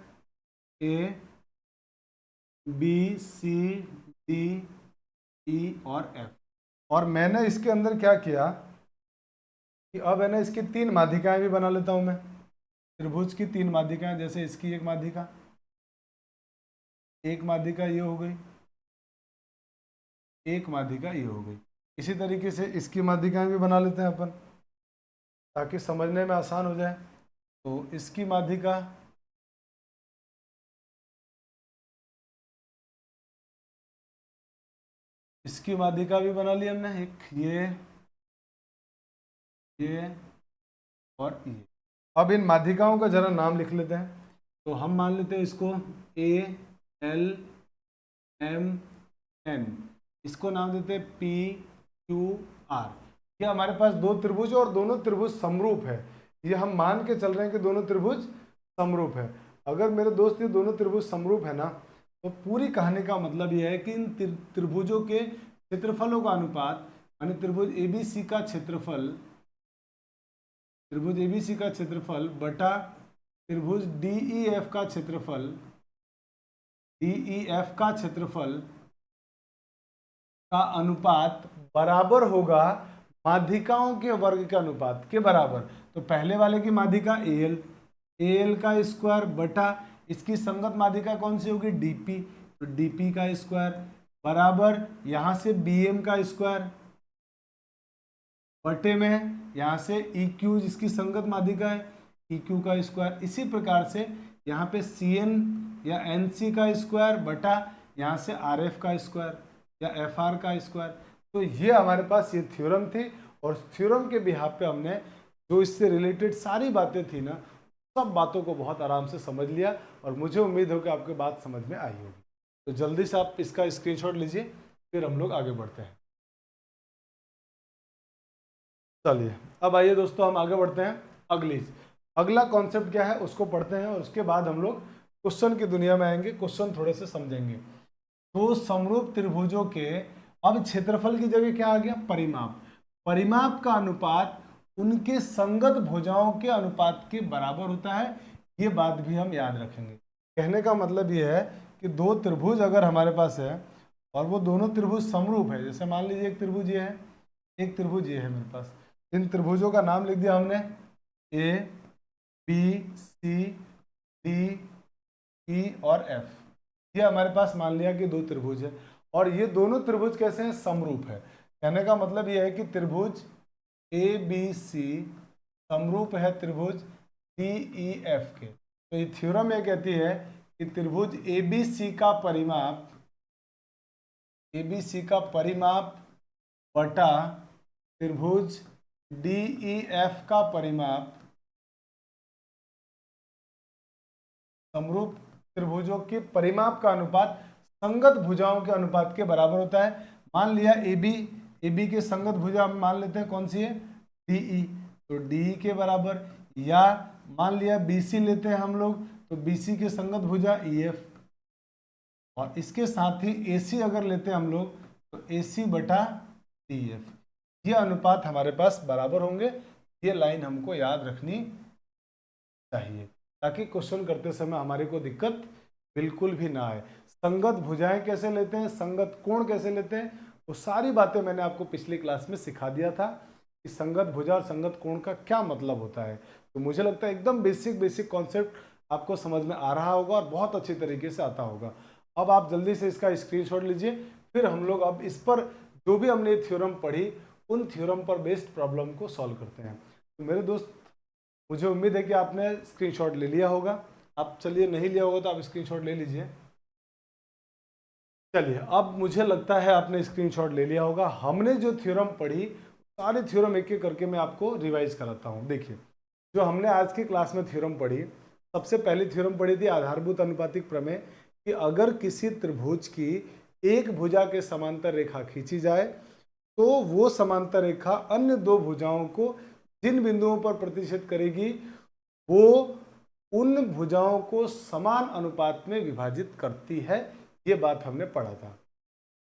ABCDE और F। और मैंने इसके अंदर क्या किया कि अब है ना इसकी 3 माध्यिकाएं भी बना लेता हूं मैं। त्रिभुज की 3 माध्यिकाएं, जैसे इसकी एक माध्यिका ये हो गई, एक माध्यिका ये हो गई। इसी तरीके से इसकी माध्यिकाएं भी बना लेते हैं अपन ताकि समझने में आसान हो जाए। तो इसकी माध्यिका भी बना ली हमने, एक ये और ये। अब इन माध्यिकाओं का जरा नाम लिख लेते हैं। तो हम मान लेते हैं इसको ALMN, इसको नाम देते हैं PQR। ये हमारे पास 2 त्रिभुज और दोनों त्रिभुज समरूप है। ये हम मान के चल रहे हैं कि दोनों त्रिभुज समरूप है। अगर मेरे दोस्त ये दोनों त्रिभुज समरूप है ना, तो पूरी कहानी का मतलब यह है कि इन त्रिभुजों के क्षेत्रफलों का अनुपात, यानी त्रिभुज ABC का क्षेत्रफल बटा त्रिभुज DEF का क्षेत्रफल का अनुपात बराबर होगा माध्यिकाओं के वर्ग के अनुपात के बराबर। तो पहले वाले की माध्यिका एल का स्क्वायर बटा इसकी संगत माध्यिका कौन सी होगी, डीपी, तो डीपी का स्क्वायर बराबर यहां से बीएम का स्क्वायर बटे में यहां से EQ जिसकी संगत माध्यिका है EQ का स्क्वायर। इसी प्रकार से यहाँ पे CN या NC का स्क्वायर बटा यहाँ से RF का स्क्वायर या FR का स्क्वायर। तो ये हमारे पास ये थ्योरम थी और थ्योरम के बिहाफ पे हमने जो इससे रिलेटेड सारी बातें थी ना, सब बातों को बहुत आराम से समझ लिया और मुझे उम्मीद हो कि आपके बात समझ में आई होगी। तो जल्दी से आप इसका स्क्रीनशॉट लीजिए, फिर हम लोग आगे बढ़ते हैं। चलिए अब आइए दोस्तों हम आगे बढ़ते हैं। अगला कॉन्सेप्ट क्या है उसको पढ़ते हैं और उसके बाद हम लोग क्वेश्चन की दुनिया में आएंगे, क्वेश्चन थोड़े से समझेंगे। तो समरूप त्रिभुजों के अब क्षेत्रफल की जगह क्या आ गया, परिमाप। परिमाप का अनुपात उनके संगत भुजाओं के अनुपात के बराबर होता है, ये बात भी हम याद रखेंगे। कहने का मतलब ये है कि दो त्रिभुज अगर हमारे पास है और वो दोनों त्रिभुज समरूप है, जैसे मान लीजिए एक त्रिभुज ये है, एक त्रिभुज ये है मेरे पास, इन त्रिभुजों का नाम लिख दिया हमने A B C D E और एफ। ये हमारे पास मान लिया कि दो त्रिभुज है और ये दोनों त्रिभुज कैसे हैं, समरूप है। कहने का मतलब ये है कि त्रिभुज ए बी सी समरूप है त्रिभुज डी ई एफ के। तो ये थ्योरम ये कहती है कि त्रिभुज ए बी सी का परिमाप, ए बी सी का परिमाप बटा त्रिभुज डी ई एफ का परिमाप समरूप त्रिभुजों के परिमाप का अनुपात संगत भुजाओं के अनुपात के बराबर होता है। मान लिया ए बी के संगत भुजा हम मान लेते हैं कौन सी है, डीई, तो डीई के बराबर, या मान लिया BC लेते हैं हम लोग, तो BC के संगत भुजा EF, और इसके साथ ही AC अगर लेते हैं हम लोग तो AC बटा DF। ये अनुपात हमारे पास बराबर होंगे। ये लाइन हमको याद रखनी चाहिए ताकि क्वेश्चन करते समय हमारे को दिक्कत बिल्कुल भी ना आए। संगत भुजाएं कैसे लेते हैं, संगत कोण कैसे लेते हैं, वो सारी बातें मैंने आपको पिछली क्लास में सिखा दिया था कि संगत भुजा और संगत कोण का क्या मतलब होता है। तो मुझे लगता है एकदम बेसिक कॉन्सेप्ट आपको समझ में आ रहा होगा और बहुत अच्छी तरीके से आता होगा। अब आप जल्दी से इसका स्क्रीनशॉट लीजिए, फिर हम लोग अब इस पर जो भी हमने थ्योरम पढ़ी उन थ्योरम पर बेस्ड प्रॉब्लम को सॉल्व करते हैं। तो मेरे दोस्त, मुझे उम्मीद है कि आपने स्क्रीनशॉट ले लिया होगा। आप चलिए, नहीं लिया होगा तो आप स्क्रीनशॉट ले लीजिए। चलिए अब मुझे लगता है आपने स्क्रीनशॉट ले लिया होगा। हमने जो थ्योरम पढ़ी सारे थ्योरम एक एक करके मैं आपको रिवाइज कराता हूँ। देखिए, जो हमने आज की क्लास में थ्योरम पढ़ी, सबसे पहली थ्योरम पढ़ी थी आधारभूत अनुपातिक प्रमेय, कि अगर किसी त्रिभुज की एक भुजा के समांतर रेखा खींची जाए तो वो समांतर रेखा अन्य दो भुजाओं को जिन बिंदुओं पर प्रतिच्छेद करेगी वो उन भुजाओं को समान अनुपात में विभाजित करती है। ये बात हमने पढ़ा था।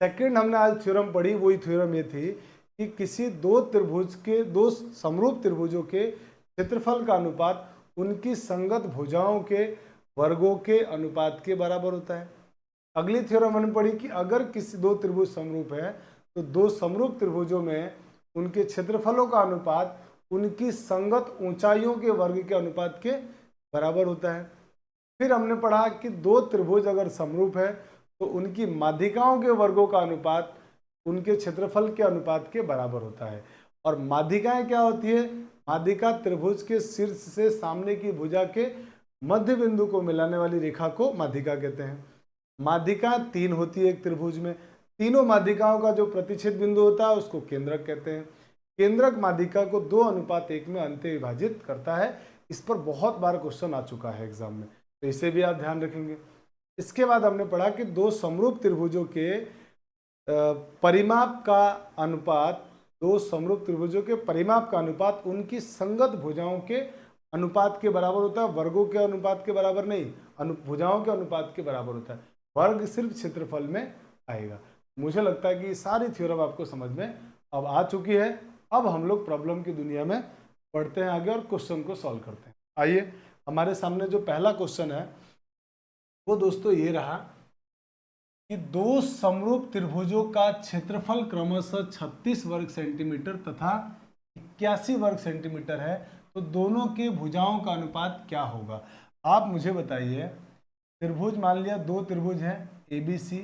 सेकंड हमने आज थ्योरम पढ़ी, वही थ्योरम ये थी कि किसी दो समरूप त्रिभुजों के क्षेत्रफल का अनुपात उनकी संगत भुजाओं के वर्गों के अनुपात के बराबर होता है। अगली थ्योरम हमने पढ़ी कि अगर किसी दो त्रिभुज समरूप है तो दो समरूप त्रिभुजों में उनके क्षेत्रफलों का अनुपात उनकी संगत ऊंचाइयों के वर्ग के अनुपात के बराबर होता है। फिर हमने पढ़ा कि दो त्रिभुज अगर समरूप है तो उनकी माध्यिकाओं के वर्गों का अनुपात उनके क्षेत्रफल के अनुपात के बराबर होता है। और माध्यिकाएं क्या होती है, माध्यिका त्रिभुज के शीर्ष से सामने की भुजा के मध्य बिंदु को मिलाने वाली रेखा को माध्यिका कहते हैं। माध्यिका तीन होती है एक त्रिभुज में, तीनों माध्यिकाओं का जो प्रतिच्छेद बिंदु होता है उसको केंद्रक कहते हैं। केंद्रक माध्यिका को 2:1 में अंत विभाजित करता है। इस पर बहुत बार क्वेश्चन आ चुका है एग्जाम में, तो इसे भी आप ध्यान रखेंगे। इसके बाद हमने पढ़ा कि दो समरूप त्रिभुजों के परिमाप का अनुपात, दो समरूप त्रिभुजों के परिमाप का अनुपात उनकी संगत भुजाओं के अनुपात के बराबर होता है, वर्गों के अनुपात के बराबर नहीं, भुजाओं के अनुपात के बराबर होता है। वर्ग सिर्फ क्षेत्रफल में आएगा। मुझे लगता है कि सारी थ्योरम आपको समझ में अब आ चुकी है। अब हम लोग प्रॉब्लम की दुनिया में पढ़ते हैं आगे और क्वेश्चन को सॉल्व करते हैं। आइए, हमारे सामने जो पहला क्वेश्चन है वो दोस्तों ये रहा कि दो समरूप त्रिभुजों का क्षेत्रफल क्रमशः 36 वर्ग सेंटीमीटर तथा 81 वर्ग सेंटीमीटर है, तो दोनों के भुजाओं का अनुपात क्या होगा। आप मुझे बताइए, त्रिभुज मान लिया, दो त्रिभुज है ABC,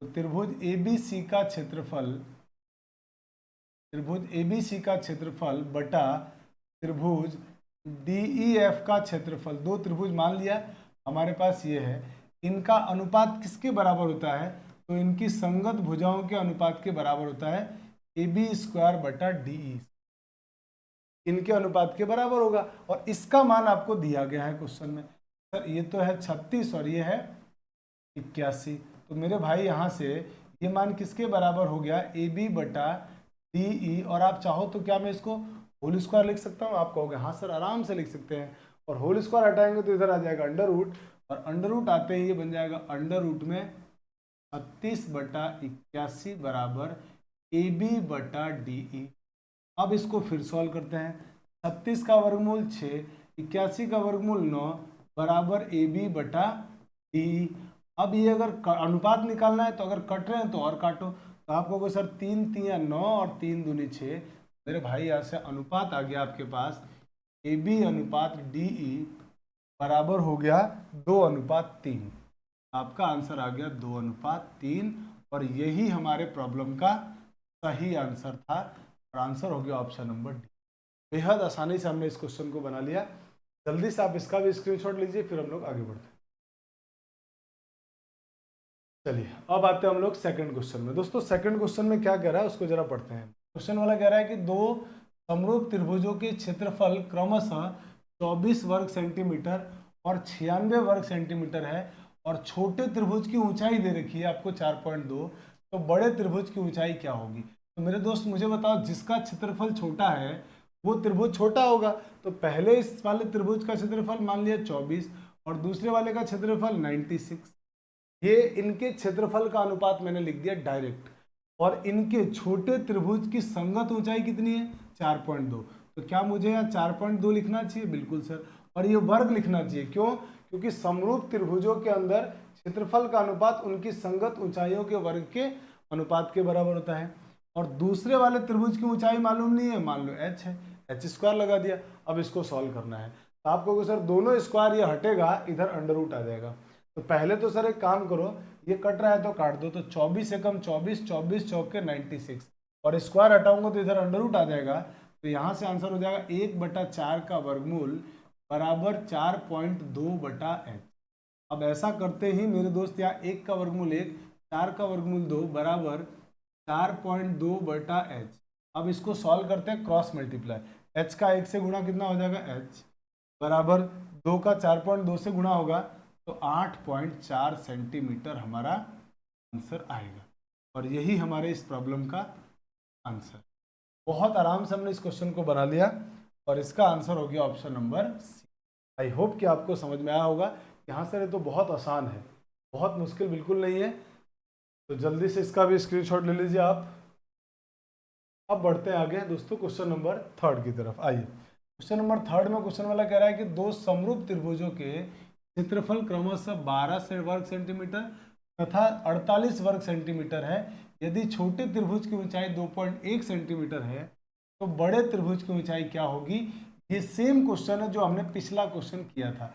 तो त्रिभुज ABC का क्षेत्रफल बटा त्रिभुज DEF का क्षेत्रफल, दो त्रिभुज मान लिया हमारे पास ये है, इनका अनुपात किसके बराबर होता है, तो इनकी संगत भुजाओं के अनुपात के बराबर होता है AB² बटा DE, इनके अनुपात के बराबर होगा। और इसका मान आपको दिया गया है क्वेश्चन में, सर ये तो है 36 और ये है 81, तो मेरे भाई यहाँ से ये मान किसके बराबर हो गया, AB बटा DE, और आप चाहो तो क्या मैं इसको होल स्क्वायर लिख सकता हूँ, आप कहोगे हाँ सर आराम से लिख सकते हैं, और होल स्क्वायर हटाएंगे तो इधर आ जाएगा अंडर रूट, और अंडर रूट आते ही ये बन जाएगा अंडर रूट में 36 बटा 81 बराबर AB बटा DE। अब इसको फिर सॉल्व करते हैं, 36 का वर्गमूल 6, 81 का वर्गमूल 9 बराबर AB बटा DE। अब ये अगर अनुपात निकालना है तो अगर कट रहे हैं तो और काटो, तो आप कहोगे सर 3 3 9 और 3 दूनी 6, मेरे भाई यहाँ से अनुपात आ गया आपके पास AB अनुपात DE बराबर हो गया 2:3। आपका आंसर आ गया 2:3, और यही हमारे प्रॉब्लम का सही आंसर था, और आंसर हो गया ऑप्शन नंबर डी। बेहद आसानी से हमने इस क्वेश्चन को बना लिया। जल्दी से आप इसका भी स्क्रीनशॉट लीजिए, फिर हम लोग आगे बढ़ते हैं। चलिए अब आते हैं हम लोग सेकंड क्वेश्चन में। दोस्तों सेकंड क्वेश्चन में क्या कह रहा है उसको जरा पढ़ते हैं। क्वेश्चन वाला कह रहा है कि दो समरूप त्रिभुजों के क्षेत्रफल क्रमशः 24 वर्ग सेंटीमीटर और 96 वर्ग सेंटीमीटर है, और छोटे त्रिभुज की ऊंचाई दे रखी है आपको 4.2, तो बड़े त्रिभुज की ऊंचाई क्या होगी। तो मेरे दोस्त मुझे बताओ, जिसका क्षेत्रफल छोटा है वो त्रिभुज छोटा होगा, तो पहले इस वाले त्रिभुज का क्षेत्रफल मान लिया 24 और दूसरे वाले का क्षेत्रफल 96, ये इनके क्षेत्रफल का अनुपात मैंने लिख दिया डायरेक्ट, और इनके छोटे त्रिभुज की संगत ऊंचाई कितनी है 4.2, तो क्या मुझे यहाँ 4.2 लिखना चाहिए, बिल्कुल सर, और ये वर्ग लिखना चाहिए, क्यों, क्योंकि समरूप त्रिभुजों के अंदर क्षेत्रफल का अनुपात उनकी संगत ऊंचाइयों के वर्ग के अनुपात के बराबर होता है। और दूसरे वाले त्रिभुज की ऊंचाई मालूम नहीं है, मान लो h है, h² लगा दिया। अब इसको सॉल्व करना है, तो आप कहोगे सर दोनों स्क्वायर ये हटेगा, इधर अंडर रूट आ जाएगा, तो पहले तो सर एक काम करो, ये कट रहा है तो काट दो, तो 24 से कम 24, 24 चौके 96, और स्क्वायर हटाऊंगा तो इधर अंडर रूट आ जाएगा, तो यहाँ से आंसर हो जाएगा 1/4 का वर्गमूल बराबर 4.2 बटा h। अब ऐसा करते ही मेरे दोस्त यहाँ 1 का वर्गमूल 1, 4 का वर्गमूल 2 बराबर 4.2 बटा h। अब इसको सॉल्व करते हैं क्रॉस मल्टीप्लाई, h का 1 से गुणा कितना हो जाएगा h बराबर 2 का 4.2 से गुणा होगा तो 8.4 सेंटीमीटर हमारा आंसर आएगा, और यही हमारे इस प्रॉब्लम का आंसर। बहुत आराम से हमने इस क्वेश्चन को बना लिया, और इसका आंसर हो गया option number C. I hope कि आपको समझ में आया होगा। यहाँ से तो बहुत आसान है, बहुत मुश्किल बिल्कुल नहीं है, तो जल्दी से इसका भी स्क्रीनशॉट ले लीजिए आप। अब बढ़ते हैं आगे दोस्तों क्वेश्चन नंबर थर्ड की तरफ। आइए क्वेश्चन नंबर थर्ड में क्वेश्चन वाला कह रहा है कि दो समरूप त्रिभुजों के क्षेत्रफल क्रमशः 12 वर्ग सेंटीमीटर तथा 48 वर्ग सेंटीमीटर है। यदि छोटे त्रिभुज की ऊंचाई 2.1 सेंटीमीटर है तो बड़े त्रिभुज की ऊंचाई क्या होगी। ये सेम क्वेश्चन है जो हमने पिछला क्वेश्चन किया था,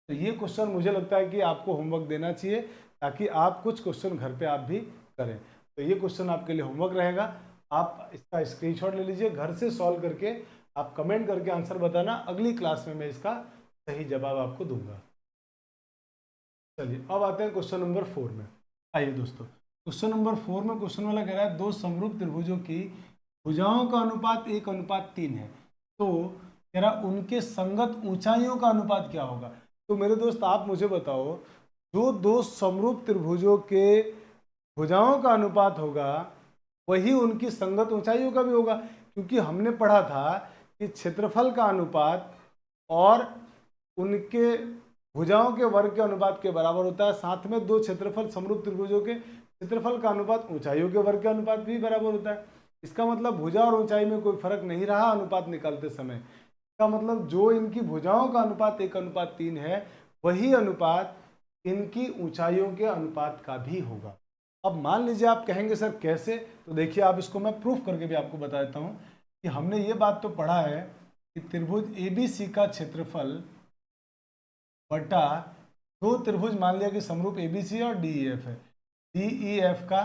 तो ये क्वेश्चन मुझे लगता है कि आपको होमवर्क देना चाहिए, ताकि आप कुछ क्वेश्चन घर पे आप भी करें। तो ये क्वेश्चन आपके लिए होमवर्क रहेगा, आप इसका स्क्रीनशॉट ले लीजिए, घर से सॉल्व करके आप कमेंट करके आंसर बताना, अगली क्लास में मैं इसका सही जवाब आपको दूंगा। चलिए अब आते हैं क्वेश्चन नंबर 4 में। आइए दोस्तों क्वेश्चन नंबर 4 में क्वेश्चन वाला कह रहा है दो समरूप त्रिभुजों की भुजाओं का अनुपात 1:3 है, तो कह रहा उनके संगत ऊंचाइयों का अनुपात क्या होगा। तो मेरे दोस्त आप मुझे बताओ, जो दो समरूप त्रिभुजों के भुजाओं का अनुपात होगा वही उनकी संगत ऊंचाइयों का भी होगा, क्योंकि हमने पढ़ा था कि क्षेत्रफल का अनुपात और उनके भुजाओं के वर्ग के अनुपात के बराबर होता है। साथ में दो क्षेत्रफल समरूप त्रिभुजों के क्षेत्रफल का अनुपात ऊंचाइयों के वर्ग के अनुपात भी बराबर होता है। इसका मतलब भुजा और ऊंचाई में कोई फर्क नहीं रहा अनुपात निकालते समय। इसका मतलब जो इनकी भुजाओं का अनुपात 1:3 है, वही अनुपात इनकी ऊंचाइयों के अनुपात का भी होगा। अब मान लीजिए आप कहेंगे सर कैसे, तो देखिए आप इसको मैं प्रूफ करके भी आपको बता देता हूँ कि हमने ये बात तो पढ़ा है कि त्रिभुज ABC का क्षेत्रफल बटा दो त्रिभुज मान लिया कि समरूप ABC और DEF है, DEF का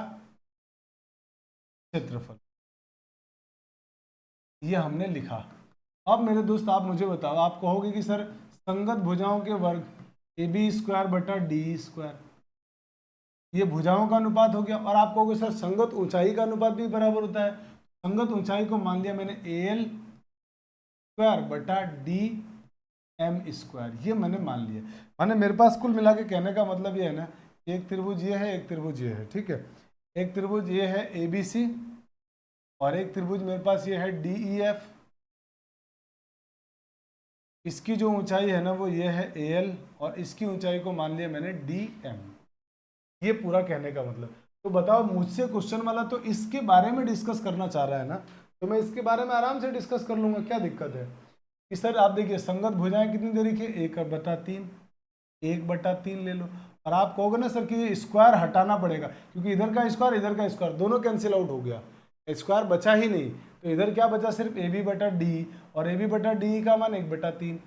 क्षेत्रफल, ये हमने लिखा। अब मेरे दोस्त आप मुझे बताओ, आप कहोगे कि सर संगत भुजाओं के वर्ग AB² बटा DE², ये भुजाओं का अनुपात हो गया। और आप कहोगे सर संगत ऊंचाई का अनुपात भी बराबर होता है, संगत ऊंचाई को मान लिया मैंने AL² बटा DM², ये मैंने मान लिया। माने मेरे पास कुल मिला के कहने का मतलब ये है ना, एक त्रिभुज ये है, एक त्रिभुज ये है, ठीक है। एक त्रिभुज ये है ABC और एक त्रिभुज मेरे पास ये है DEF। इसकी जो ऊंचाई है ना वो ये है AL और इसकी ऊंचाई को मान लिया मैंने DM। ये पूरा कहने का मतलब। तो बताओ मुझसे क्वेश्चन वाला तो इसके बारे में डिस्कस करना चाह रहा है ना, तो मैं इसके बारे में आराम से डिस्कस कर लूंगा, क्या दिक्कत है कि सर आप देखिए संगत भुजाएं कितनी दे रखी है, 1/3, 1/3 ले लो। और आप कहोगे ना सर कि ये स्क्वायर हटाना पड़ेगा क्योंकि इधर का स्क्वायर इधर का स्क्वायर दोनों कैंसिल आउट हो गया, स्क्वायर बचा ही नहीं, तो इधर क्या बचा सिर्फ AB/D और AB/DE का मान 1/3।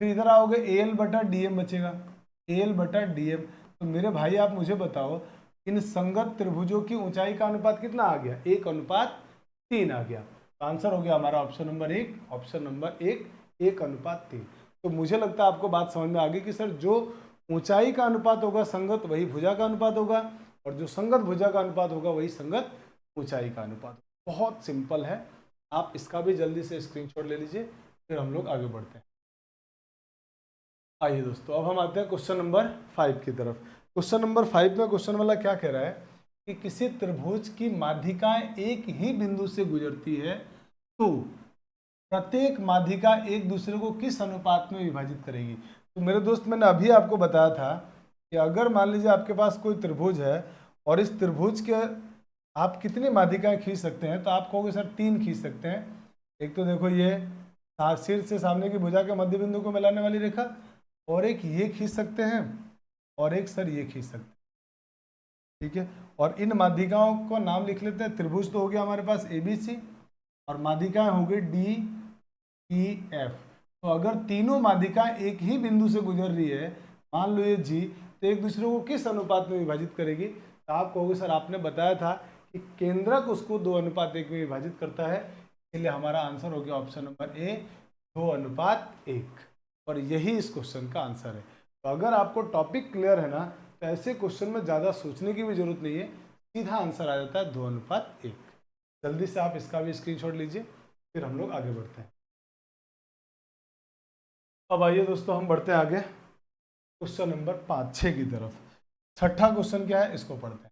फिर इधर आओगे AL/DM बचेगा, AL/DM। तो मेरे भाई आप मुझे बताओ इन संगत त्रिभुजों की ऊंचाई का अनुपात कितना आ गया, 1/3 आ गया। तो आंसर हो गया हमारा ऑप्शन नंबर 1, ऑप्शन नंबर 1 1/3। तो मुझे लगता है आपको बात समझ में आ गई कि सर जो ऊंचाई का अनुपात होगा संगत वही भुजा का अनुपात होगा और जो संगत भुजा का अनुपात होगा वही संगत ऊंचाई का अनुपात। बहुत सिंपल है, आप इसका भी जल्दी से स्क्रीनशॉट ले लीजिए, फिर हम लोग आगे बढ़ते हैं। आइए दोस्तों अब हम आते हैं क्वेश्चन नंबर 5 की तरफ। क्वेश्चन नंबर 5 में क्वेश्चन वाला क्या कह रहा है कि किसी त्रिभुज की माध्यिकाएं एक ही बिंदु से गुजरती है तो प्रत्येक माध्यिका एक दूसरे को किस अनुपात में विभाजित करेगी। तो मेरे दोस्त मैंने अभी आपको बताया था कि अगर मान लीजिए आपके पास कोई त्रिभुज है और इस त्रिभुज के आप कितनी माध्यिकाएं खींच सकते हैं, तो आप कहोगे सर 3 खींच सकते हैं। एक तो देखो ये सिर से सामने की भुजा के मध्य बिंदु को मिलाने वाली रेखा, और एक ये खींच सकते हैं और एक सर ये खींच सकते हैं, ठीक है। और इन माध्यिकाओं को नाम लिख लेते हैं। त्रिभुज तो हो गया हमारे पास ABC और माध्यिकाएं हो गई DEF। तो अगर तीनों माध्यिकाएं एक ही बिंदु से गुजर रही है, मान लो ये G, तो एक दूसरे को किस अनुपात में विभाजित करेगी। तो आप कहोगे सर आपने बताया था कि केंद्रक उसको 2:1 में विभाजित करता है, इसलिए हमारा आंसर हो गया ऑप्शन नंबर A 2:1। और यही इस क्वेश्चन का आंसर है। तो अगर आपको टॉपिक क्लियर है ना, तो ऐसे क्वेश्चन में ज़्यादा सोचने की भी जरूरत नहीं है, सीधा आंसर आ जाता है 2:1। जल्दी से आप इसका भी स्क्रीनशॉट लीजिए, फिर हम लोग आगे बढ़ते हैं। अब आइए दोस्तों हम बढ़ते हैं आगे क्वेश्चन नंबर 5-6 की तरफ। छठा क्वेश्चन क्या है इसको पढ़ते हैं।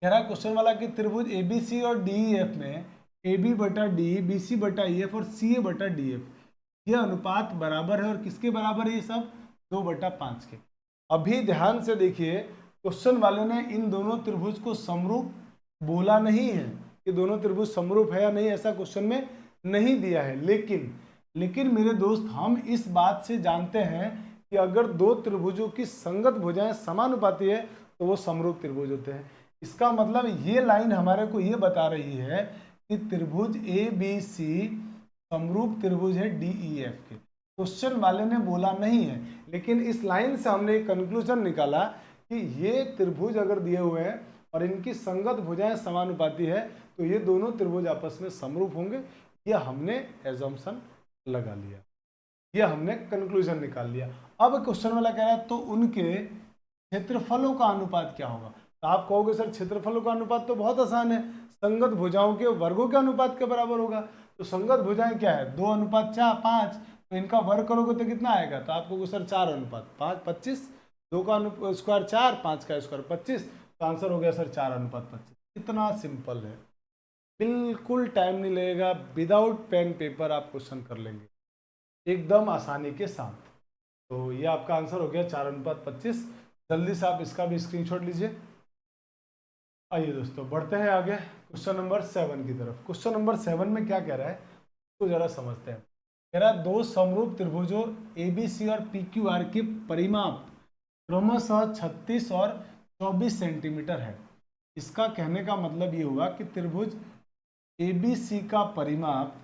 कह रहा है क्वेश्चन वाला कि त्रिभुज ABC और DEF में AB/DE, BC/EF और CA/DF ये अनुपात बराबर है और किसके बराबर है ये सब, 2/5 के। अभी ध्यान से देखिए क्वेश्चन वाले ने इन दोनों त्रिभुज को समरूप बोला नहीं है कि दोनों त्रिभुज समरूप है या नहीं, ऐसा क्वेश्चन में नहीं दिया है। लेकिन मेरे दोस्त हम इस बात से जानते हैं कि अगर दो त्रिभुजों की संगत भुजाएं समानुपाती है तो वो समरूप त्रिभुज होते हैं। इसका मतलब ये लाइन हमारे को ये बता रही है कि त्रिभुज ABC समरूप त्रिभुज है DEF के। क्वेश्चन वाले ने बोला नहीं है, लेकिन इस लाइन से हमने एक कंक्लूजन निकाला कि ये त्रिभुज अगर दिए हुए हैं और इनकी संगत भुजाएं समानुपाती है तो ये दोनों त्रिभुज आपस में समरूप होंगे। यह हमने एजम्पशन लगा लिया, यह हमने कंक्लूजन निकाल लिया। अब क्वेश्चन वाला कह रहा है तो उनके क्षेत्रफलों का अनुपात क्या होगा। तो आप कहोगे सर क्षेत्रफलों का अनुपात तो बहुत आसान है, संगत भुजाओं के वर्गों के अनुपात के बराबर होगा। तो संगत भुजाएं क्या है, 2:5, तो इनका वर्ग करोगे तो कितना आएगा, तो आप कहोगे सर 4:5, 25, 2 का स्क्वायर 4, 5 का स्क्वायर 25, तो आंसर हो गया सर 4:25। इतना सिंपल है, बिल्कुल टाइम नहीं लगेगा, विदाउट पेन पेपर आप क्वेश्चन कर लेंगे एकदम आसानी के साथ। तो ये आपका आंसर हो गया 4:25। जल्दी से आप इसका भी स्क्रीनशॉट लीजिए। आइए दोस्तों बढ़ते हैं आगे क्वेश्चन नंबर 7 की तरफ। क्वेश्चन नंबर 7 में क्या कह रहा है तो जरा समझते हैं। कह रहा है दो समरूप त्रिभुजों ABC और PQR के परिमाप क्रमशः 36 और 24 सेंटीमीटर है। इसका कहने का मतलब ये हुआ कि त्रिभुज ABC का परिमाप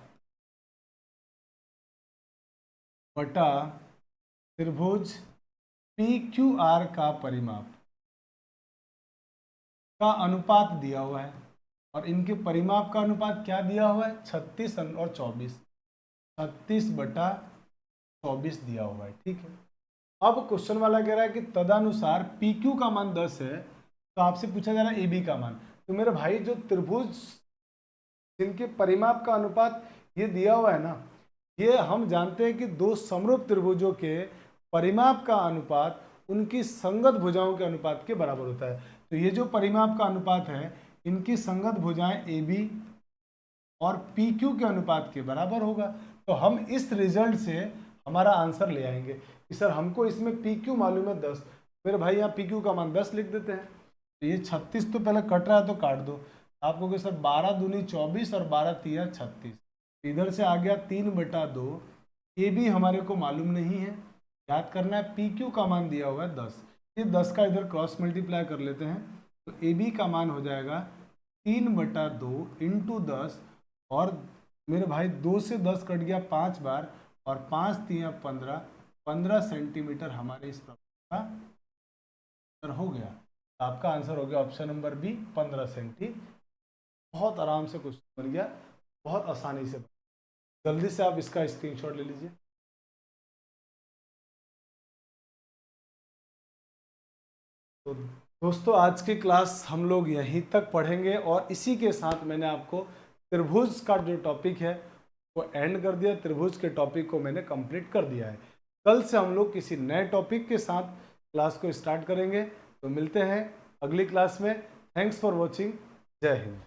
बटा त्रिभुज PQR का परिमाप का अनुपात दिया हुआ है, और इनके परिमाप का अनुपात क्या दिया हुआ है, 36 और 24, 36/24 दिया हुआ है। ठीक है, अब क्वेश्चन वाला कह रहा है कि तदनुसार PQ का मान 10 है, तो आपसे पूछा जा रहा है AB का मान। तो मेरे भाई जो त्रिभुज जिनके परिमाप का अनुपात ये दिया हुआ है ना, ये हम जानते हैं कि दो समरूप त्रिभुजों के परिमाप का अनुपात उनकी संगत भुजाओं के अनुपात के बराबर होता है। तो ये जो परिमाप का अनुपात है, इनकी संगत भुजाएं AB और PQ के अनुपात के बराबर होगा। तो हम इस रिजल्ट से हमारा आंसर ले आएंगे कि सर हमको इसमें PQ मालूम है 10, मेरे भाई यहाँ PQ का मान 10 लिख देते हैं। तो ये 36 तो पहले कट रहा है तो काट दो, आप कहोगे सर 12 दूनी 24 और 12 तिया 36, इधर से आ गया 3/2। AB हमारे को मालूम नहीं है, याद करना है PQ का मान दिया हुआ है 10, ये 10 का इधर क्रॉस मल्टीप्लाई कर लेते हैं, तो AB का मान हो जाएगा 3/2 इंटू 10, और मेरे भाई 2 से 10 कट गया 5 बार, और 5 तिया 15, 15 सेंटीमीटर हमारे इस प्रश्न का आंसर हो गया। आपका आंसर हो गया ऑप्शन नंबर बी, 15 सेंटी। बहुत आराम से क्वेश्चन बन गया, बहुत आसानी से। जल्दी से आप इसका स्क्रीनशॉट ले लीजिए। तो दोस्तों आज की क्लास हम लोग यहीं तक पढ़ेंगे, और इसी के साथ मैंने आपको त्रिभुज का जो टॉपिक है वो एंड कर दिया, त्रिभुज के टॉपिक को मैंने कंप्लीट कर दिया है। कल से हम लोग किसी नए टॉपिक के साथ क्लास को स्टार्ट करेंगे, तो मिलते हैं अगली क्लास में। थैंक्स फॉर वॉचिंग, जय हिंद।